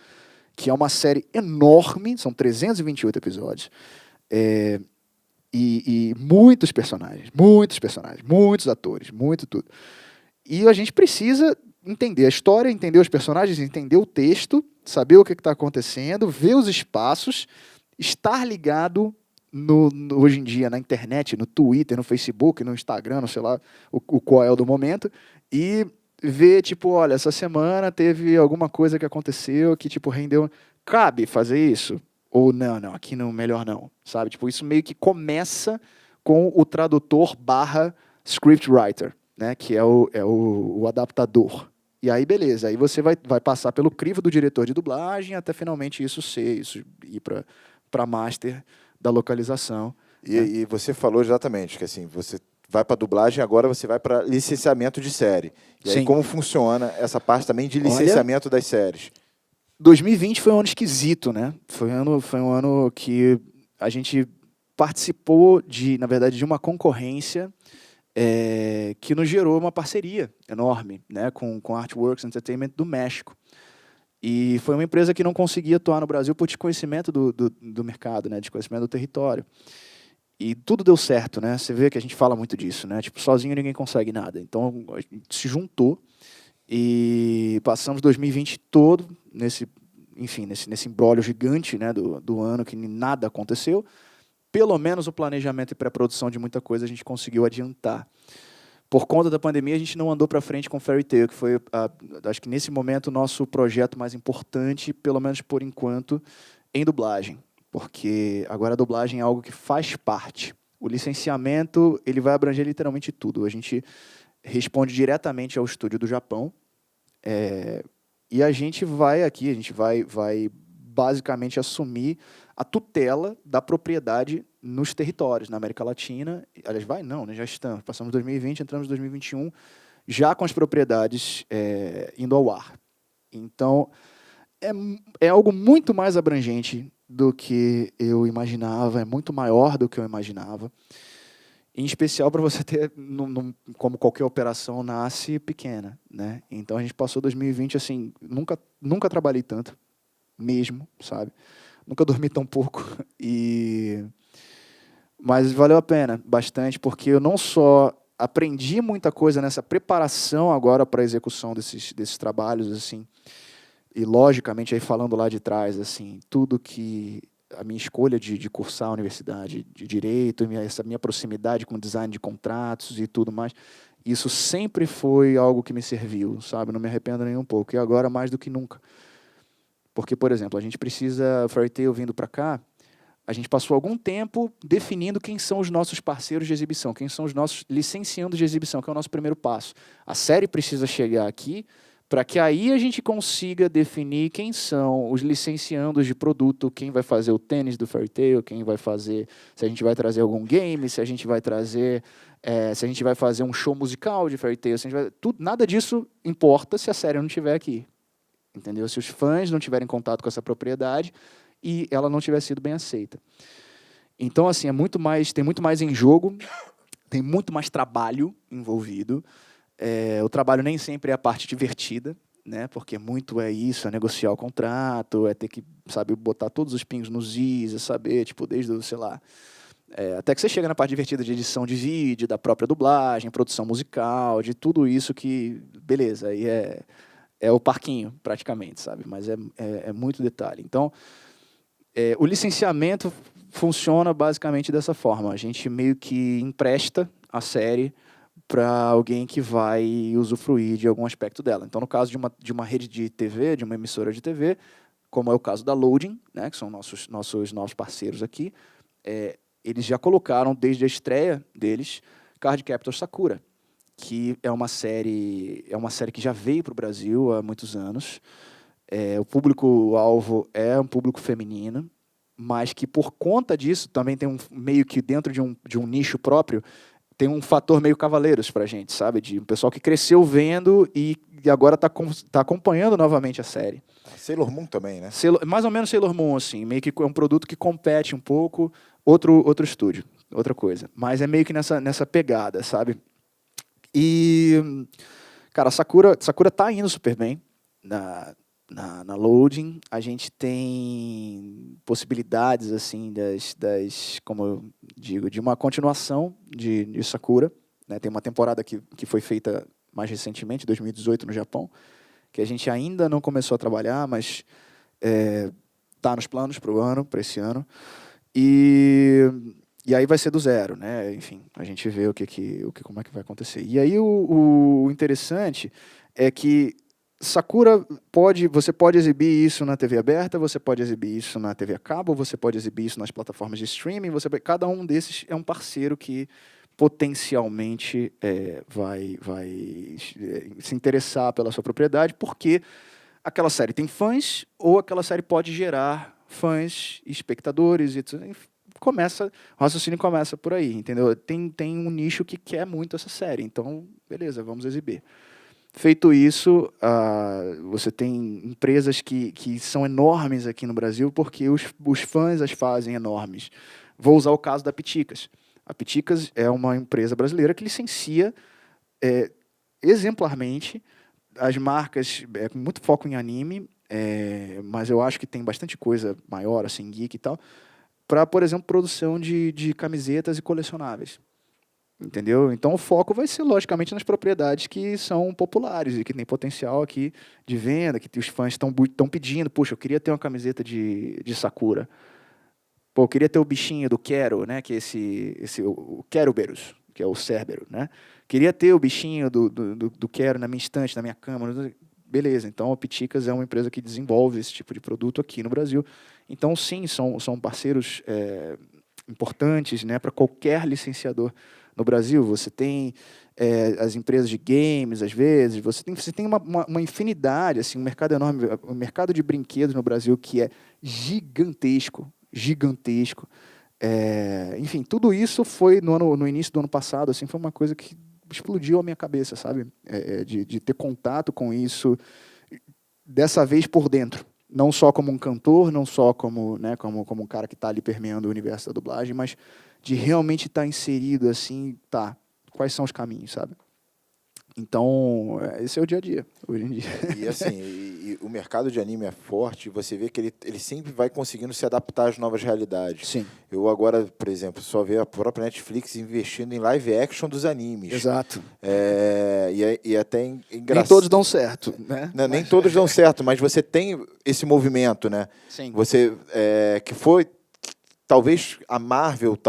que é uma série enorme, são 328 episódios, e muitos personagens, muitos atores, muito tudo. E a gente precisa entender a história, entender os personagens, entender o texto, saber o que está acontecendo, ver os espaços, estar ligado hoje em dia na internet, no Twitter, no Facebook, no Instagram, não sei lá qual é o do momento, e ver, tipo, olha, essa semana teve alguma coisa que aconteceu que, tipo, rendeu... Cabe fazer isso? Ou não, aqui não, melhor não, sabe? Tipo, isso meio que começa com o tradutor / scriptwriter, né, que é o adaptador. E aí, beleza, aí você vai passar pelo crivo do diretor de dublagem até finalmente isso ir para master da localização. E você falou exatamente que assim, você vai para dublagem, agora você vai para licenciamento de série. E aí, Sim. como funciona essa parte também de licenciamento das séries? 2020 foi um ano esquisito, né? Foi um ano que a gente participou, na verdade, de uma concorrência que nos gerou uma parceria enorme, né, com a Artworks Entertainment do México. E foi uma empresa que não conseguia atuar no Brasil por desconhecimento do mercado, né, desconhecimento do território. E tudo deu certo, né? Você vê que a gente fala muito disso, né? Tipo, sozinho ninguém consegue nada. Então, a gente se juntou e passamos 2020 todo nesse imbróglio gigante, né, do ano que nada aconteceu. Pelo menos o planejamento e pré-produção de muita coisa a gente conseguiu adiantar. Por conta da pandemia, a gente não andou para frente com Fairy Tail, que foi, acho que nesse momento, o nosso projeto mais importante, pelo menos por enquanto, em dublagem. Porque agora a dublagem é algo que faz parte. O licenciamento, ele vai abranger literalmente tudo. A gente responde diretamente ao estúdio do Japão, e a gente vai basicamente assumir a tutela da propriedade nos territórios, na América Latina. Aliás, já estamos. Passamos 2020, entramos em 2021, já com as propriedades indo ao ar. Então, é algo muito mais abrangente do que eu imaginava, é muito maior do que eu imaginava. Em especial para você ter, como qualquer operação nasce pequena, né? Então a gente passou 2020 assim, nunca trabalhei tanto, mesmo, sabe? Nunca dormi tão pouco, mas valeu a pena bastante, porque eu não só aprendi muita coisa nessa preparação agora para a execução desses trabalhos, assim, e logicamente aí falando lá de trás, assim, tudo que a minha escolha de cursar a universidade de Direito, essa minha proximidade com o design de contratos e tudo mais, isso sempre foi algo que me serviu, sabe? Não me arrependo nem um pouco. E agora mais do que nunca. Porque, por exemplo, a gente precisa, Fairy Tail vindo para cá, a gente passou algum tempo definindo quem são os nossos parceiros de exibição, quem são os nossos licenciandos de exibição, que é o nosso primeiro passo. A série precisa chegar aqui para que aí a gente consiga definir quem são os licenciandos de produto, quem vai fazer o tênis do Fairy Tail, quem vai fazer, se a gente vai trazer algum game, se a gente vai trazer, se a gente vai fazer um show musical de Fairy Tail, nada disso importa se a série não estiver aqui, entendeu? Se os fãs não tiverem contato com essa propriedade e ela não tiver sido bem aceita. Então, assim, tem muito mais em jogo, tem muito mais trabalho envolvido. O trabalho nem sempre é a parte divertida, né? Porque muito é isso, é negociar o contrato, é ter que, sabe, botar todos os pingos nos is, é saber, tipo, desde, sei lá, até que você chega na parte divertida de edição de vídeo, da própria dublagem, produção musical, de tudo isso que, beleza, aí é o parquinho, praticamente, sabe? Mas é muito detalhe. Então, o licenciamento funciona basicamente dessa forma. A gente meio que empresta a série para alguém que vai usufruir de algum aspecto dela. Então, no caso de uma rede de TV, de uma emissora de TV, como é o caso da Loading, né, que são nossos novos parceiros aqui, eles já colocaram, desde a estreia deles, Cardcaptor Sakura, que é uma série que já veio para o Brasil há muitos anos. O público-alvo é um público feminino, mas que, por conta disso, também tem meio que dentro de um nicho próprio, tem um fator meio Cavaleiros pra gente, sabe? De um pessoal que cresceu vendo e agora tá acompanhando novamente a série. Sailor Moon também, né? Mais ou menos Sailor Moon, assim. Meio que é um produto que compete um pouco, outro estúdio, outra coisa. Mas é meio que nessa pegada, sabe? E, cara, Sakura tá indo super bem na Loading. A gente tem possibilidades, assim, como eu digo, de uma continuação de Sakura, né? Tem uma temporada que foi feita mais recentemente, 2018, no Japão, que a gente ainda não começou a trabalhar, mas está nos planos para esse ano. E aí vai ser do zero, né? Enfim, a gente vê como é que vai acontecer. E aí o interessante é que Sakura você pode exibir isso na TV aberta, você pode exibir isso na TV a cabo, você pode exibir isso nas plataformas de streaming, cada um desses é um parceiro que potencialmente vai se interessar pela sua propriedade, porque aquela série tem fãs, ou aquela série pode gerar fãs, espectadores, e o raciocínio começa por aí, entendeu? Tem um nicho que quer muito essa série, então, beleza, vamos exibir. Feito isso, você tem empresas que são enormes aqui no Brasil porque os fãs as fazem enormes. Vou usar o caso da Piticas. A Piticas é uma empresa brasileira que licencia exemplarmente as marcas, com muito foco em anime, mas eu acho que tem bastante coisa maior, assim, geek e tal, para, por exemplo, produção de camisetas e colecionáveis. Entendeu? Então o foco vai ser, logicamente, nas propriedades que são populares e que tem potencial aqui de venda, que os fãs estão pedindo. Puxa, eu queria ter uma camiseta de Sakura. Pô, eu queria ter o bichinho do Quero, né? Que é o Queruberus, que é o Cérbero, né? Queria ter o bichinho do Quero na minha estante, na minha cama. Beleza, então a Piticas é uma empresa que desenvolve esse tipo de produto aqui no Brasil. Então, sim, são parceiros importantes, né, para qualquer licenciador no Brasil. Você tem as empresas de games, às vezes, você tem uma infinidade, assim, um mercado enorme, um mercado de brinquedos no Brasil que é gigantesco. Enfim, tudo isso foi no início do ano passado, assim, foi uma coisa que explodiu a minha cabeça, sabe? De ter contato com isso, dessa vez por dentro. Não só como um cantor, não só como um cara que está ali permeando o universo da dublagem, mas de realmente estar inserido, assim, quais são os caminhos, sabe? Então, esse é o dia a dia, hoje em dia. E assim, o mercado de anime é forte, você vê que ele sempre vai conseguindo se adaptar às novas realidades. Sim. Eu agora, por exemplo, só vejo a própria Netflix investindo em live action dos animes. Exato. E até engraçado. Nem todos dão certo, né? Não, nem todos dão certo, mas você tem esse movimento, né? Sim. Você, que foi... Talvez a Marvel,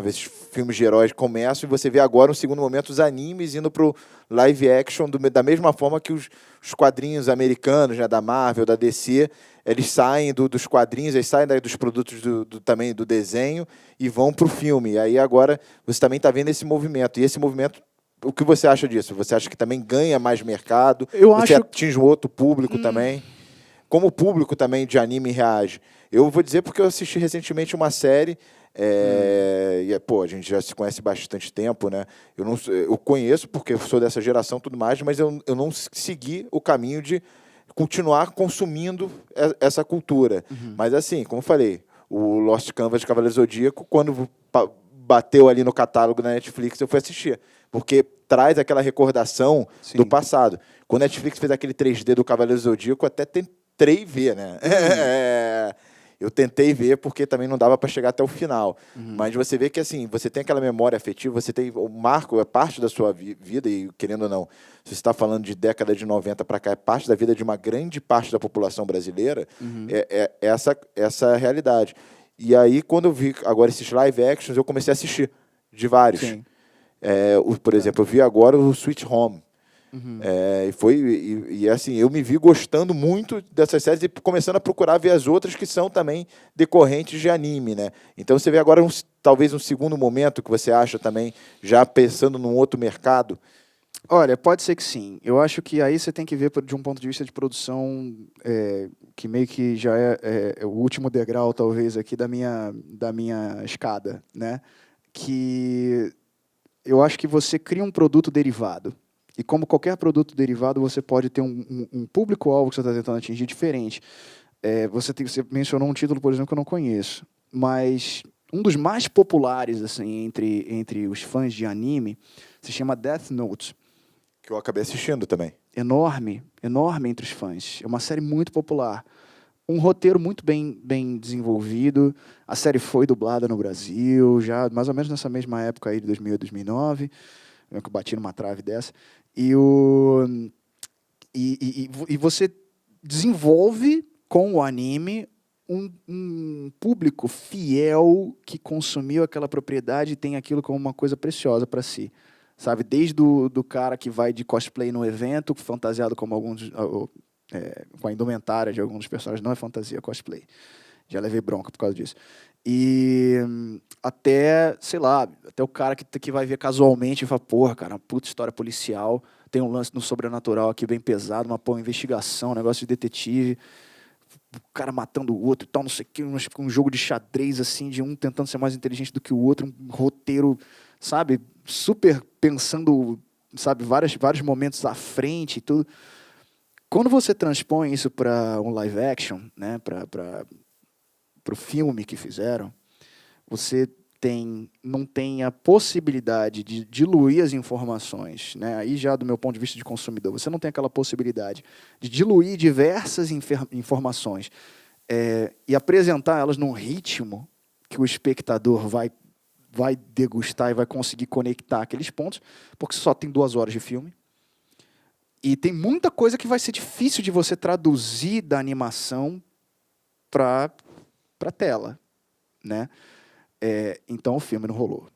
esses filmes de heróis começam e você vê agora, no segundo momento, os animes indo para o live action da mesma forma que os quadrinhos americanos, né, da Marvel, da DC, eles saem dos quadrinhos, eles saem dos produtos também do desenho e vão para o filme. E aí agora você também está vendo esse movimento. E esse movimento O que você acha disso? Você acha que também ganha mais mercado? Eu Você acho... atinge um outro público também? Como o público também de anime reage? Eu vou dizer porque eu assisti recentemente uma série, pô, a gente já se conhece bastante tempo, né? Eu conheço porque eu sou dessa geração e tudo mais, mas eu não segui o caminho de continuar consumindo essa cultura. Mas assim, como eu falei, o Lost Canvas de Cavaleiro Zodíaco, quando bateu ali no catálogo da Netflix, eu fui assistir. Porque traz aquela recordação do passado. Quando a Netflix fez aquele 3D do Cavaleiro Zodíaco, eu até tentei ver, né? Eu tentei ver porque também não dava para chegar até o final. Mas você vê que assim, você tem aquela memória afetiva, você tem o marco, é parte da sua vida, e querendo ou não, se você está falando de década de 90 para cá, é parte da vida de uma grande parte da população brasileira, é essa realidade. E aí, quando eu vi agora esses live actions, eu comecei a assistir de vários. Por exemplo, eu vi agora o Sweet Home. E assim, eu me vi gostando muito dessas séries e começando a procurar ver as outras que são também decorrentes de anime, né? Então você vê agora talvez um segundo momento que você acha também, já pensando num outro mercado. Olha, pode ser que sim. Eu acho que aí você tem que ver de um ponto de vista de produção que meio que já é o último degrau, talvez, aqui da minha escada, né? Que eu acho que você cria um produto derivado. E como qualquer produto derivado, você pode ter um público-alvo que você está tentando atingir diferente. Você mencionou um título, por exemplo, que eu não conheço. Mas um dos mais populares assim, entre os fãs de anime se chama Death Note. Que eu acabei assistindo também. Enorme entre os fãs. É uma série muito popular. Um roteiro muito bem desenvolvido. A série foi dublada no Brasil, já mais ou menos nessa mesma época aí de 2008, 2009. Eu bati numa trave dessa. E você desenvolve com o anime um público fiel que consumiu aquela propriedade e tem aquilo como uma coisa preciosa para si. Sabe? Desde do cara que vai de cosplay no evento, fantasiado como alguns... com a indumentária de alguns dos personagens, não é fantasia, é cosplay. Já levei bronca por causa disso. E até, sei lá, até o cara que vai ver casualmente e fala, porra, cara, uma puta história policial, tem um lance no sobrenatural aqui bem pesado, uma investigação, um negócio de detetive, o cara matando o outro e tal, não sei o que, um jogo de xadrez, assim, de um tentando ser mais inteligente do que o outro, um roteiro, sabe, super pensando, sabe, vários momentos à frente e tudo. Quando você transpõe isso para um live action, né, para o filme que fizeram, você não tem a possibilidade de diluir as informações, né? Aí já do meu ponto de vista de consumidor, você não tem aquela possibilidade de diluir diversas informações e apresentar elas num ritmo que o espectador vai degustar e vai conseguir conectar aqueles pontos, porque só tem 2 horas de filme. E tem muita coisa que vai ser difícil de você traduzir da animação para tela, né? Então o filme não rolou,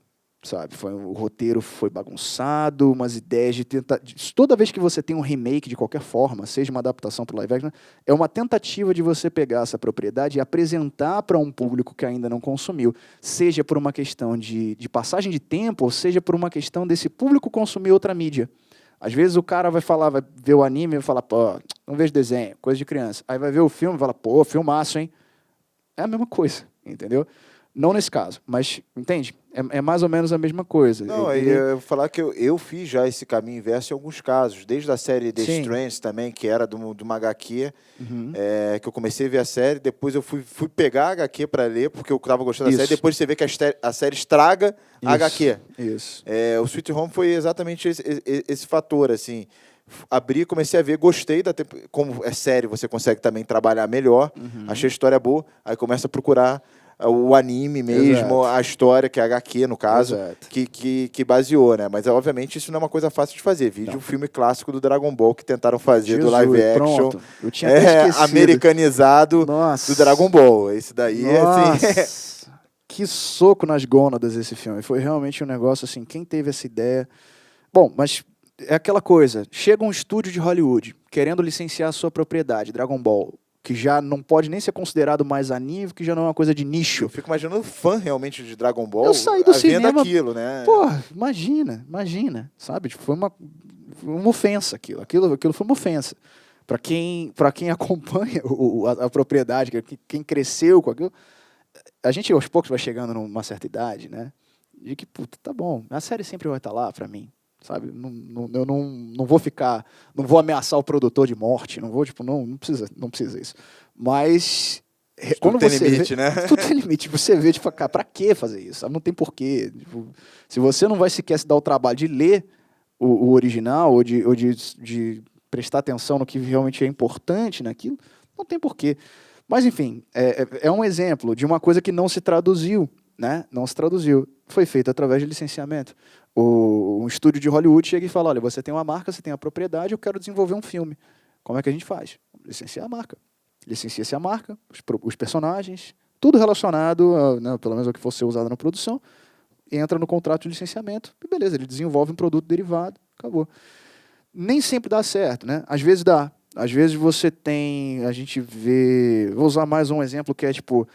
sabe? O roteiro foi bagunçado, umas ideias de tentar... Toda vez que você tem um remake de qualquer forma, seja uma adaptação para o live action, é uma tentativa de você pegar essa propriedade e apresentar para um público que ainda não consumiu, seja por uma questão de passagem de tempo, ou seja por uma questão desse público consumir outra mídia. Às vezes o cara vai ver o anime e vai falar, pô, não vejo desenho, coisa de criança. Aí vai ver o filme e fala, pô, filmaço, hein? É a mesma coisa, entendeu? Não nesse caso, mas, entende? É mais ou menos a mesma coisa. Não, eu vou falar que eu fiz já esse caminho inverso em alguns casos. Desde a série The Strange também, que era de uma HQ, que eu comecei a ver a série, depois eu fui pegar a HQ para ler, porque eu estava gostando da série, depois você vê que a série estraga a HQ. Isso. O Sweet Home foi exatamente esse fator, assim. Abri, comecei a ver, gostei, como é série, você consegue também trabalhar melhor, achei a história boa, aí começa a procurar o anime mesmo, a história, que é a HQ, no caso, que baseou, né? Mas, obviamente, isso não é uma coisa fácil de fazer. Vídeo um filme clássico do Dragon Ball que tentaram fazer do live action. Pronto. Eu tinha até esquecido. Americanizado do Dragon Ball. Esse daí assim... Que soco nas gônadas esse filme. Foi realmente um negócio assim, quem teve essa ideia... Bom, mas é aquela coisa, chega um estúdio de Hollywood querendo licenciar a sua propriedade, Dragon Ball. que já não pode nem ser considerado mais anime, que já não é uma coisa de nicho. Eu fico imaginando fã realmente de Dragon Ball. Eu saí do cinema, vendo aquilo, né? Porra, imagina, sabe? Tipo, foi uma ofensa aquilo foi uma ofensa. Para quem acompanha a propriedade, quem cresceu com aquilo, a gente aos poucos vai chegando numa certa idade, né? De que, puta, tá bom, a série sempre vai estar lá para mim, sabe? Eu não vou ficar, não vou ameaçar o produtor de morte, não vou, tipo, não precisa isso. Mas quando tem você limite, vê, né? tudo tem limite. Você vê, tipo, cara, pra que fazer isso? Sabe? Não tem porquê. Tipo, se você não vai sequer se dar o trabalho de ler o original ou de prestar atenção no que realmente é importante naquilo, não tem porquê. Mas, enfim, é um exemplo de uma coisa que não se traduziu, né? Não se traduziu. Foi feito através de licenciamento. Um estúdio de Hollywood chega e fala, olha, você tem uma marca, você tem a propriedade, eu quero desenvolver um filme. Como é que a gente faz? Licencia a marca. Licencia-se a marca, os personagens, tudo relacionado, né, pelo menos ao que for ser usado na produção, entra no contrato de licenciamento, e beleza, ele desenvolve um produto derivado, acabou. Nem sempre dá certo, né? Às vezes dá. Às vezes você tem, a gente vê, vou usar mais um exemplo que é tipo,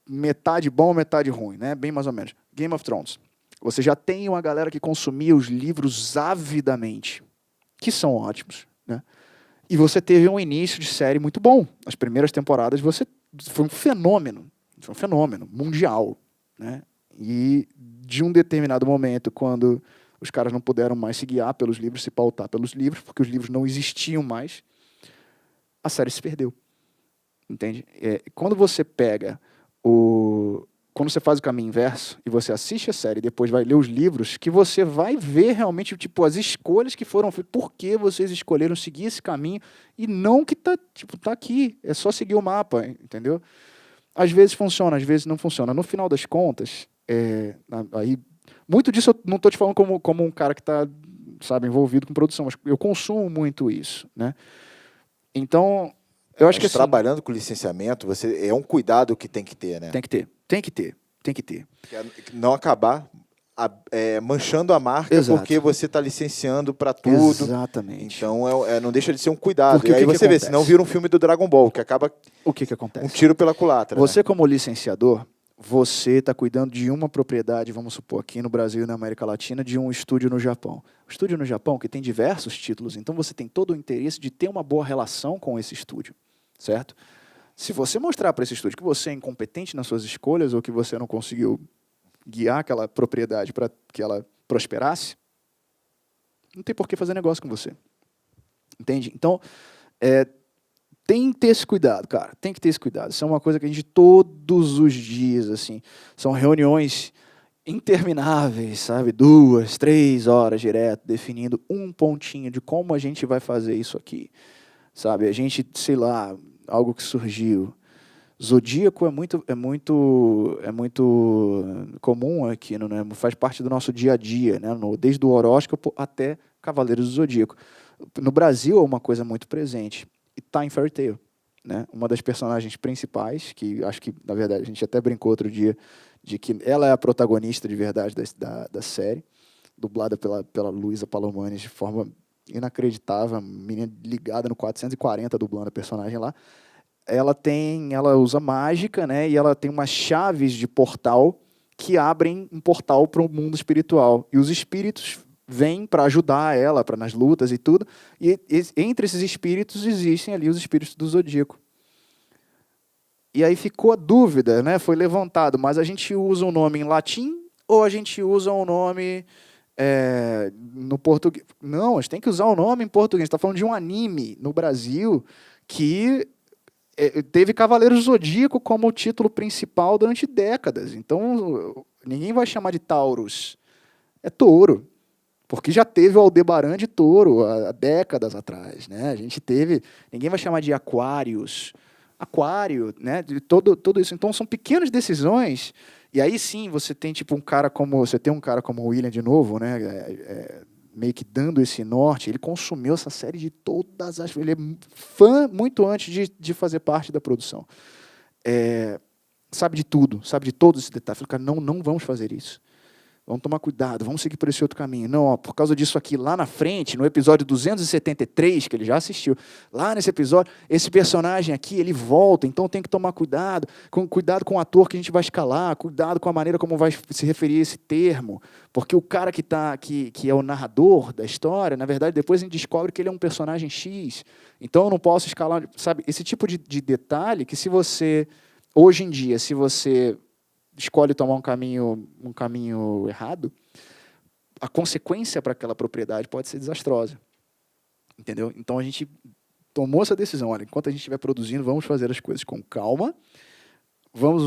metade bom, metade ruim, né? Bem mais ou menos. Game of Thrones. Você já tem uma galera que consumia os livros avidamente, que são ótimos, né? E você teve um início de série muito bom. As primeiras temporadas foi um fenômeno mundial, né? E de um determinado momento, quando os caras não puderam mais se guiar pelos livros, se pautar pelos livros, porque os livros não existiam mais, a série se perdeu. Entende? Quando você pega quando você faz o caminho inverso e você assiste a série e depois vai ler os livros, que você vai ver realmente tipo, as escolhas que foram feitas, por que vocês escolheram seguir esse caminho e não que tá aqui, é só seguir o mapa, entendeu? Às vezes funciona, às vezes não funciona. No final das contas, aí, muito disso eu não estou te falando como um cara que está, sabe, envolvido com produção, mas eu consumo muito isso, né? Então, eu acho que assim, trabalhando com licenciamento, é um cuidado que tem que ter, né? Tem que ter. Não acabar manchando a marca. Exato. Porque você está licenciando para tudo. Exatamente. Então, não deixa de ser um cuidado. Porque e aí você vê, senão vira um filme do Dragon Ball, que acaba o que acontece? Um tiro pela culatra. Você, né? como licenciador, você está cuidando de uma propriedade, vamos supor, aqui no Brasil e na América Latina, de um estúdio no Japão. O estúdio no Japão, que tem diversos títulos, então você tem todo o interesse de ter uma boa relação com esse estúdio, certo? Se você mostrar para esse estúdio que você é incompetente nas suas escolhas ou que você não conseguiu guiar aquela propriedade para que ela prosperasse, não tem por que fazer negócio com você. Entende? Então, tem que ter esse cuidado, cara. Tem que ter esse cuidado. Isso é uma coisa que a gente, todos os dias, assim, são reuniões intermináveis, sabe? 2, 3 horas direto, definindo um pontinho de como a gente vai fazer isso aqui. Sabe? A gente, sei lá, algo que surgiu. Zodíaco é muito comum aqui, né? Faz parte do nosso dia a dia, né? Desde o horóscopo até Cavaleiros do Zodíaco. No Brasil é uma coisa muito presente. E tá em Fairy Tail, né? Uma das personagens principais, que acho que, na verdade, a gente até brincou outro dia, de que ela é a protagonista de verdade da série, dublada pela Luísa Palomanes de forma inacreditável, menina ligada no 440 dublando a personagem lá. Ela usa mágica, né? E ela tem umas chaves de portal que abrem um portal para o mundo espiritual. E os espíritos vêm para ajudar ela, nas lutas e tudo. E entre esses espíritos existem ali os espíritos do Zodíaco. E aí ficou a dúvida, né? Foi levantado, mas a gente usa um nome em latim ou a gente usa um nome no português? Não, a gente tem que usar o nome em português. A gente está falando de um anime no Brasil que teve Cavaleiros do Zodíaco como o título principal durante décadas. Então, ninguém vai chamar de Taurus. É touro. Porque já teve o Aldebaran de touro há décadas atrás. Né? A gente teve... Ninguém vai chamar de Aquários. Aquário, né? Tudo isso. Então, são pequenas decisões. E aí, sim, você tem tipo um cara como o William de novo, né? Meio que dando esse norte. Ele consumiu essa série de todas as... Ele é fã muito antes de fazer parte da produção. Sabe de tudo, sabe de todos esses detalhes. Falei, cara, não vamos fazer isso. Vamos tomar cuidado, vamos seguir por esse outro caminho. Não, ó, por causa disso aqui, lá na frente, no episódio 273, que ele já assistiu, lá nesse episódio, esse personagem aqui, ele volta, então tem que tomar cuidado com o ator que a gente vai escalar, cuidado com a maneira como vai se referir a esse termo, porque o cara que é o narrador da história, na verdade, depois a gente descobre que ele é um personagem X, então eu não posso escalar, sabe? Esse tipo de detalhe que se você, hoje em dia, se você escolhe tomar um caminho errado, a consequência para aquela propriedade pode ser desastrosa. Entendeu? Então a gente tomou essa decisão. Olha, enquanto a gente estiver produzindo, vamos fazer as coisas com calma. Vamos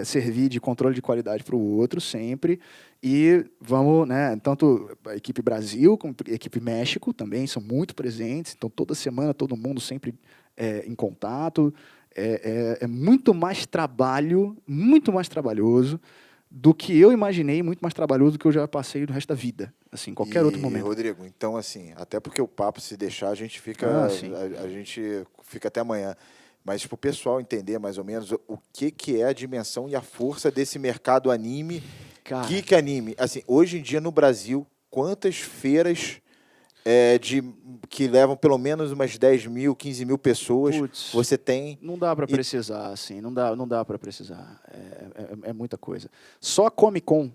servir de controle de qualidade para o outro sempre. E vamos, tanto a equipe Brasil como a equipe México também são muito presentes. Então toda semana, todo mundo sempre em contato. É muito mais trabalho, muito mais trabalhoso do que eu imaginei, muito mais trabalhoso do que eu já passei no resto da vida, assim, em qualquer outro momento. Rodrigo, então assim, até porque o papo, se deixar, a gente fica, a gente fica até amanhã. Mas para o pessoal entender mais ou menos o que é a dimensão e a força desse mercado anime. Cara, que anime? Assim, hoje em dia no Brasil, quantas feiras que levam pelo menos umas 10 mil, 15 mil pessoas, você tem... Não dá para precisar, assim, não dá para precisar. É muita coisa. Só a Comic Con.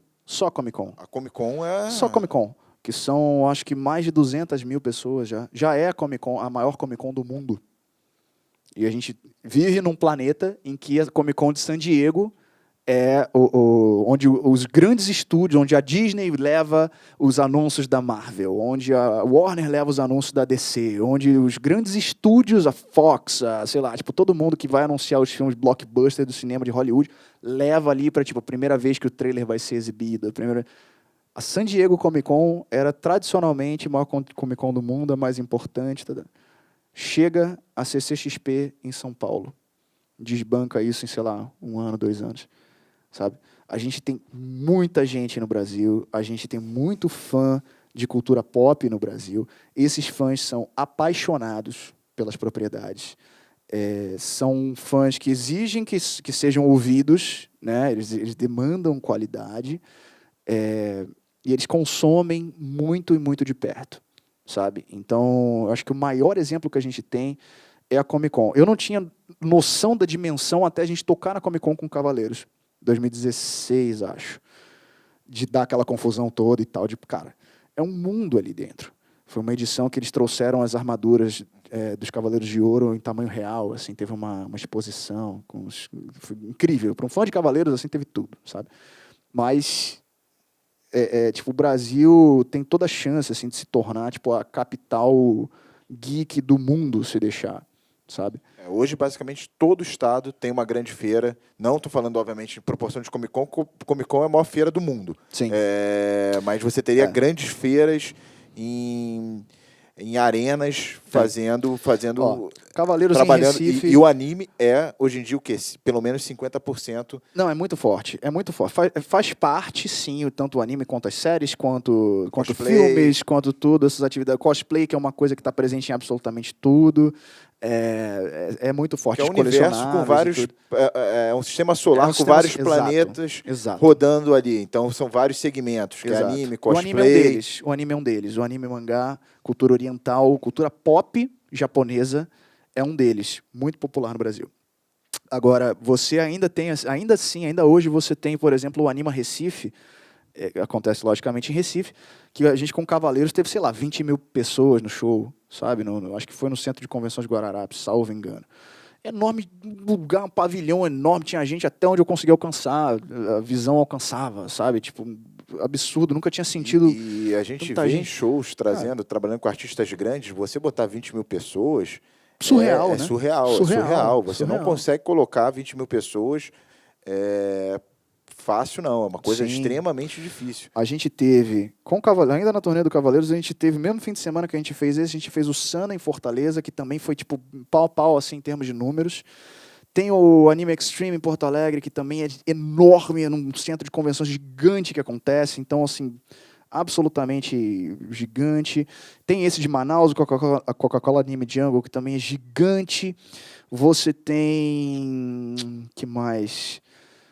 A Comic Con é... Só a Comic Con, que são, acho que, mais de 200 mil pessoas já. Já é a Comic Con, a maior Comic Con do mundo. E a gente vive num planeta em que a Comic Con de San Diego é onde os grandes estúdios, onde a Disney leva os anúncios da Marvel, onde a Warner leva os anúncios da DC, onde os grandes estúdios, a Fox, sei lá, tipo, todo mundo que vai anunciar os filmes blockbuster do cinema de Hollywood, leva ali para, tipo, a primeira vez que o trailer vai ser exibido. A San Diego Comic Con era tradicionalmente a maior Comic Con do mundo, a mais importante. Chega a CCXP em São Paulo. Desbanca isso em, sei lá, 1 ano, 2 anos. Sabe? A gente tem muita gente no Brasil, a gente tem muito fã de cultura pop no Brasil. Esses fãs são apaixonados pelas propriedades. São fãs que exigem que sejam ouvidos, né? Eles demandam qualidade, e eles consomem muito e muito de perto, sabe? Então, eu acho que o maior exemplo que a gente tem é a Comic Con. Eu não tinha noção da dimensão até a gente tocar na Comic Con com Cavaleiros. 2016, acho, de dar aquela confusão toda e tal, cara, é um mundo ali dentro. Foi uma edição que eles trouxeram as armaduras dos Cavaleiros de Ouro em tamanho real, assim, teve uma exposição, foi incrível, para um fã de Cavaleiros, assim, teve tudo, sabe? Mas, tipo, o Brasil tem toda a chance, assim, de se tornar, tipo, a capital geek do mundo, se deixar, sabe? Hoje, basicamente, todo estado tem uma grande feira. Não estou falando, obviamente, em proporção de Comic Con. Comic Con é a maior feira do mundo. Sim. Mas você teria grandes feiras em arenas fazendo Cavaleiros trabalhando, em Recife. E o anime hoje em dia, o quê? Pelo menos 50%. Não, é muito forte. Faz parte, sim, tanto o anime quanto as séries, quanto filmes, quanto tudo, essas atividades. Cosplay, que é uma coisa que está presente em absolutamente tudo. É muito forte. Que é um universo com vários... É um sistema solar com vários planetas rodando ali. Então, são vários segmentos, que é anime, cosplay... O anime é um deles. O anime, mangá, cultura oriental, cultura pop japonesa é um deles. Muito popular no Brasil. Agora, você ainda hoje você tem, por exemplo, o Anima Recife, acontece logicamente em Recife, que a gente com Cavaleiros teve, sei lá, 20 mil pessoas no show, sabe? Acho que foi no Centro de Convenções de Guararapes, salvo engano. Enorme lugar, um pavilhão enorme, tinha gente até onde eu conseguia alcançar, a visão alcançava, sabe? Tipo, absurdo, nunca tinha sentido. E a gente vê em shows trabalhando com artistas grandes, você botar 20 mil pessoas... Surreal, né? Surreal. Você não consegue colocar 20 mil pessoas fácil, não. É uma coisa extremamente difícil. A gente teve, ainda na turnê do Cavaleiros, a gente teve, mesmo fim de semana que a gente fez esse, a gente fez o Sana em Fortaleza, que também foi tipo pau a pau, assim, em termos de números. Tem o Anime Extreme em Porto Alegre, que também é enorme, é num centro de convenções gigante que acontece. Então, assim... absolutamente gigante. Tem esse de Manaus, a Coca-Cola Anime Jungle, que também é gigante. Você tem... que mais?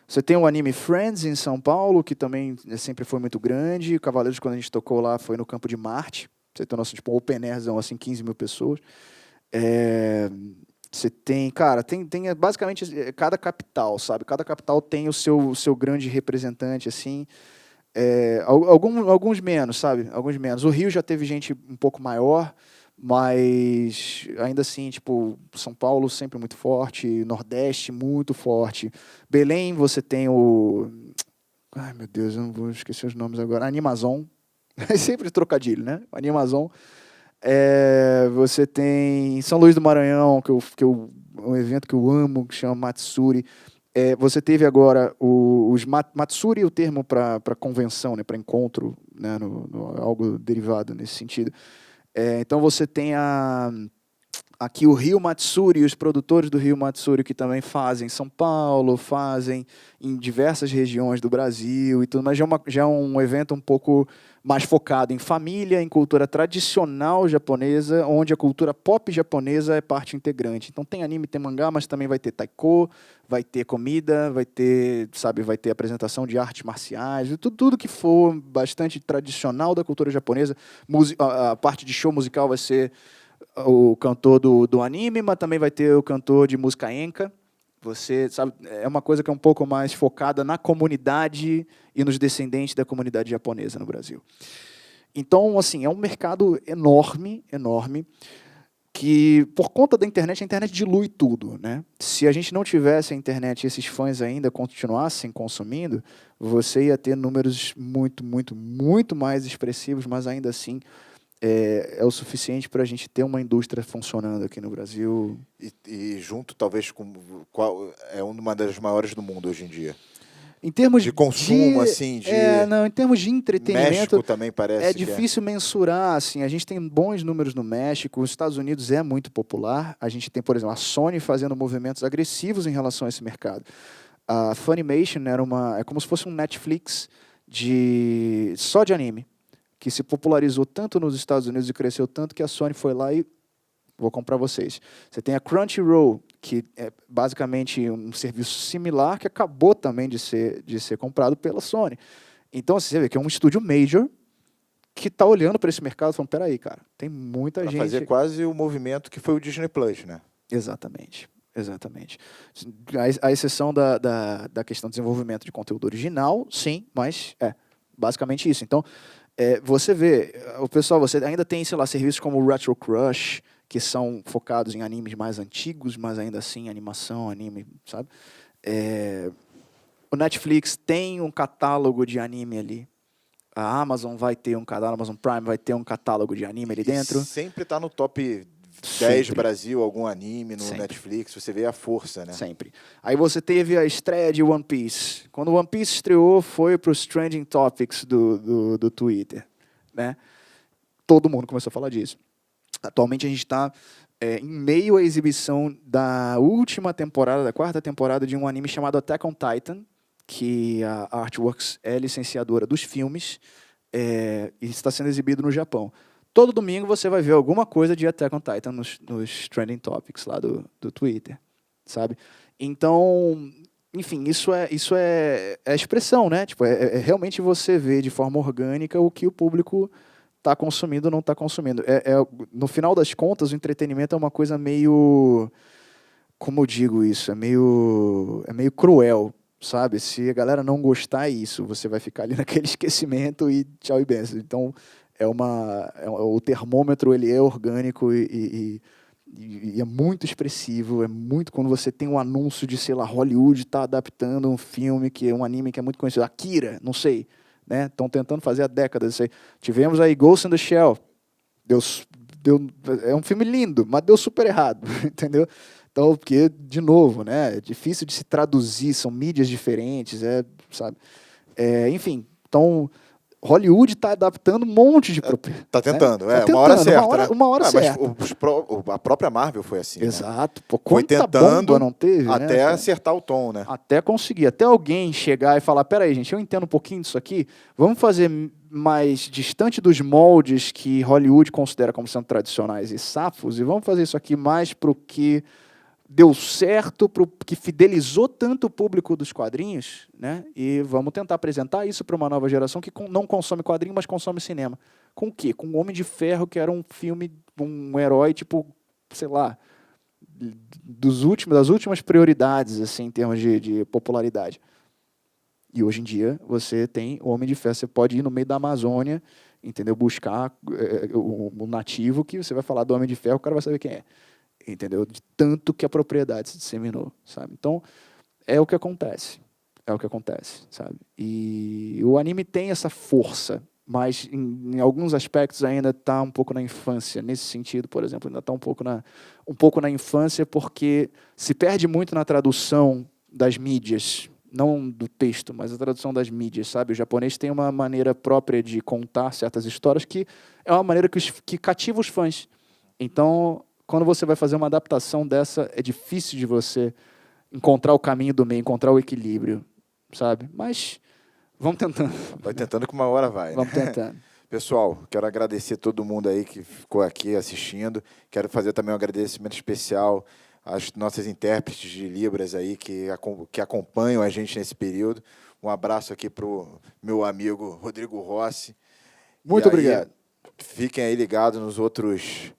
Você tem o Anime Friends em São Paulo, que também sempre foi muito grande. O Cavaleiros, quando a gente tocou lá, foi no Campo de Marte. Você tem o nosso tipo, open airzão, assim, 15 mil pessoas. Você tem, cara, tem basicamente cada capital, sabe? Cada capital tem o seu grande representante, assim. Alguns menos, sabe? Alguns menos. O Rio já teve gente um pouco maior, mas ainda assim, tipo, São Paulo sempre muito forte, Nordeste muito forte. Belém você tem o... Ai, meu Deus, eu não vou esquecer os nomes agora. Animazon. É sempre trocadilho, né? Animazon. Você tem São Luís do Maranhão, um evento que eu amo, que chama Matsuri. Você teve agora os Matsuri, o termo para convenção, né, para encontro, né, algo derivado nesse sentido. Então você tem aqui o Rio Matsuri, os produtores do Rio Matsuri que também fazem em São Paulo, fazem em diversas regiões do Brasil e tudo, mas já é um evento um pouco mais focado em família, em cultura tradicional japonesa, onde a cultura pop japonesa é parte integrante. Então tem anime, tem mangá, mas também vai ter taiko, vai ter comida, vai ter apresentação de artes marciais, tudo que for bastante tradicional da cultura japonesa. A parte de show musical vai ser o cantor do anime, mas também vai ter o cantor de música enka. Você sabe, é uma coisa que é um pouco mais focada na comunidade e nos descendentes da comunidade japonesa no Brasil. Então, assim, é um mercado enorme, enorme, que por conta da internet, a internet dilui tudo, né? Se a gente não tivesse a internet e esses fãs ainda continuassem consumindo, você ia ter números muito, muito, muito mais expressivos, mas ainda assim é o suficiente para a gente ter uma indústria funcionando aqui no Brasil. E junto, talvez, com qual é uma das maiores do mundo hoje em dia. Em termos de consumo, assim, em termos de entretenimento, México também parece difícil mensurar, assim, a gente tem bons números no México, os Estados Unidos é muito popular, a gente tem, por exemplo, a Sony fazendo movimentos agressivos em relação a esse mercado. A Funimation é como se fosse um Netflix só de anime, que se popularizou tanto nos Estados Unidos e cresceu tanto que a Sony foi lá e vou comprar vocês. Você tem a Crunchyroll, que é basicamente um serviço similar que acabou também de ser comprado pela Sony. Então, você vê que é um estúdio major que está olhando para esse mercado e falando, peraí, cara, tem muita gente... fazer quase o movimento que foi o Disney Plus, né? Exatamente. A exceção da questão do desenvolvimento de conteúdo original, sim, mas basicamente isso. Então, você vê, o pessoal, você ainda tem, sei lá, serviços como o Retro Crush, que são focados em animes mais antigos, mas ainda assim, animação, anime, sabe? O Netflix tem um catálogo de anime ali. A Amazon vai ter um catálogo, a Amazon Prime vai ter um catálogo de anime ali dentro. Sempre está no top 10 Sempre. Brasil, algum anime no Sempre. Netflix, você vê a força, né? Sempre. Aí você teve a estreia de One Piece. Quando One Piece estreou, foi para os Trending Topics do Twitter, né? Todo mundo começou a falar disso. Atualmente a gente está em meio à exibição da última temporada, da quarta temporada de um anime chamado Attack on Titan, que a Artworks é licenciadora dos filmes e está sendo exibido no Japão. Todo domingo você vai ver alguma coisa de Attack on Titan nos Trending Topics lá do Twitter, sabe? Então, enfim, isso é a expressão, né? Tipo, realmente você vê de forma orgânica o que o público está consumindo ou não está consumindo. No final das contas, o entretenimento é uma coisa meio... Como eu digo isso? É meio cruel, sabe? Se a galera não gostar disso, você vai ficar ali naquele esquecimento e tchau e benção. Então, o termômetro ele é orgânico e é muito expressivo. É muito quando você tem um anúncio de, sei lá, Hollywood está adaptando um filme, um anime que é muito conhecido. Akira, não sei. Estão tentando fazer há décadas isso aí. Tivemos aí Ghost in the Shell. É um filme lindo, mas deu super errado, entendeu? Então, porque, de novo, né, é difícil de se traduzir, são mídias diferentes, sabe? Enfim, então, Hollywood está adaptando um monte de propriedade. Está tentando, Tá uma hora certa. Uma hora certa. Mas a própria Marvel foi assim. Exato. Né? Pô, foi tentando bomba não teve, até né, acertar o tom, né? Até conseguir. Até alguém chegar e falar, peraí, gente, eu entendo um pouquinho disso aqui, vamos fazer mais distante dos moldes que Hollywood considera como sendo tradicionais e safos, e vamos fazer isso aqui mais para o que deu certo, que fidelizou tanto o público dos quadrinhos, né? E vamos tentar apresentar isso para uma nova geração que não consome quadrinho, mas consome cinema. Com o quê? Com o Homem de Ferro, que era um filme, um herói, tipo, sei lá, das últimas prioridades, assim, em termos de popularidade. E hoje em dia você tem o Homem de Ferro, você pode ir no meio da Amazônia, entendeu? Buscar o nativo, que você vai falar do Homem de Ferro, o cara vai saber quem é. Entendeu? De tanto que a propriedade se disseminou, sabe? Então, é o que acontece. É o que acontece, sabe? E o anime tem essa força, mas em alguns aspectos ainda está um pouco na infância. Nesse sentido, por exemplo, ainda está um pouco na infância, porque se perde muito na tradução das mídias, não do texto, mas a tradução das mídias, sabe? O japonês tem uma maneira própria de contar certas histórias que é uma maneira que cativa os fãs. Então, quando você vai fazer uma adaptação dessa, é difícil de você encontrar o caminho do meio, encontrar o equilíbrio, sabe? Mas vamos tentando. Vai tentando que uma hora vai. Vamos tentando. Pessoal, quero agradecer todo mundo aí que ficou aqui assistindo. Quero fazer também um agradecimento especial às nossas intérpretes de Libras aí que acompanham a gente nesse período. Um abraço aqui para o meu amigo Rodrigo Rossi. Muito obrigado. Fiquem aí ligados nas outras.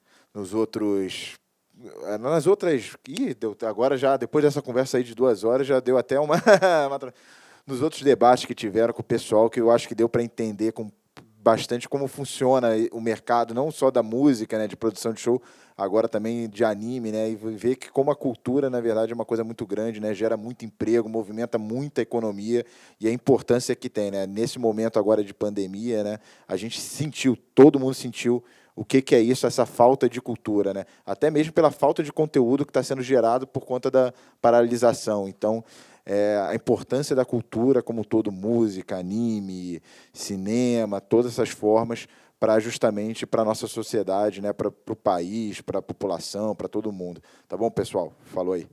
Agora já, depois dessa conversa aí de 2 horas, já deu até nos outros debates que tiveram com o pessoal, que eu acho que deu para entender bastante como funciona o mercado, não só da música, né, de produção de show, agora também de anime, né, e ver que como a cultura, na verdade, é uma coisa muito grande, né, gera muito emprego, movimenta muita economia, e a importância que tem, né, nesse momento agora de pandemia, né, a gente sentiu, todo mundo sentiu o que é isso, essa falta de cultura, né, até mesmo pela falta de conteúdo que está sendo gerado por conta da paralisação. Então, a importância da cultura como todo, música, anime, cinema, todas essas formas justamente para a nossa sociedade, né, para o país, para a população, para todo mundo. Tá bom, pessoal? Falou aí.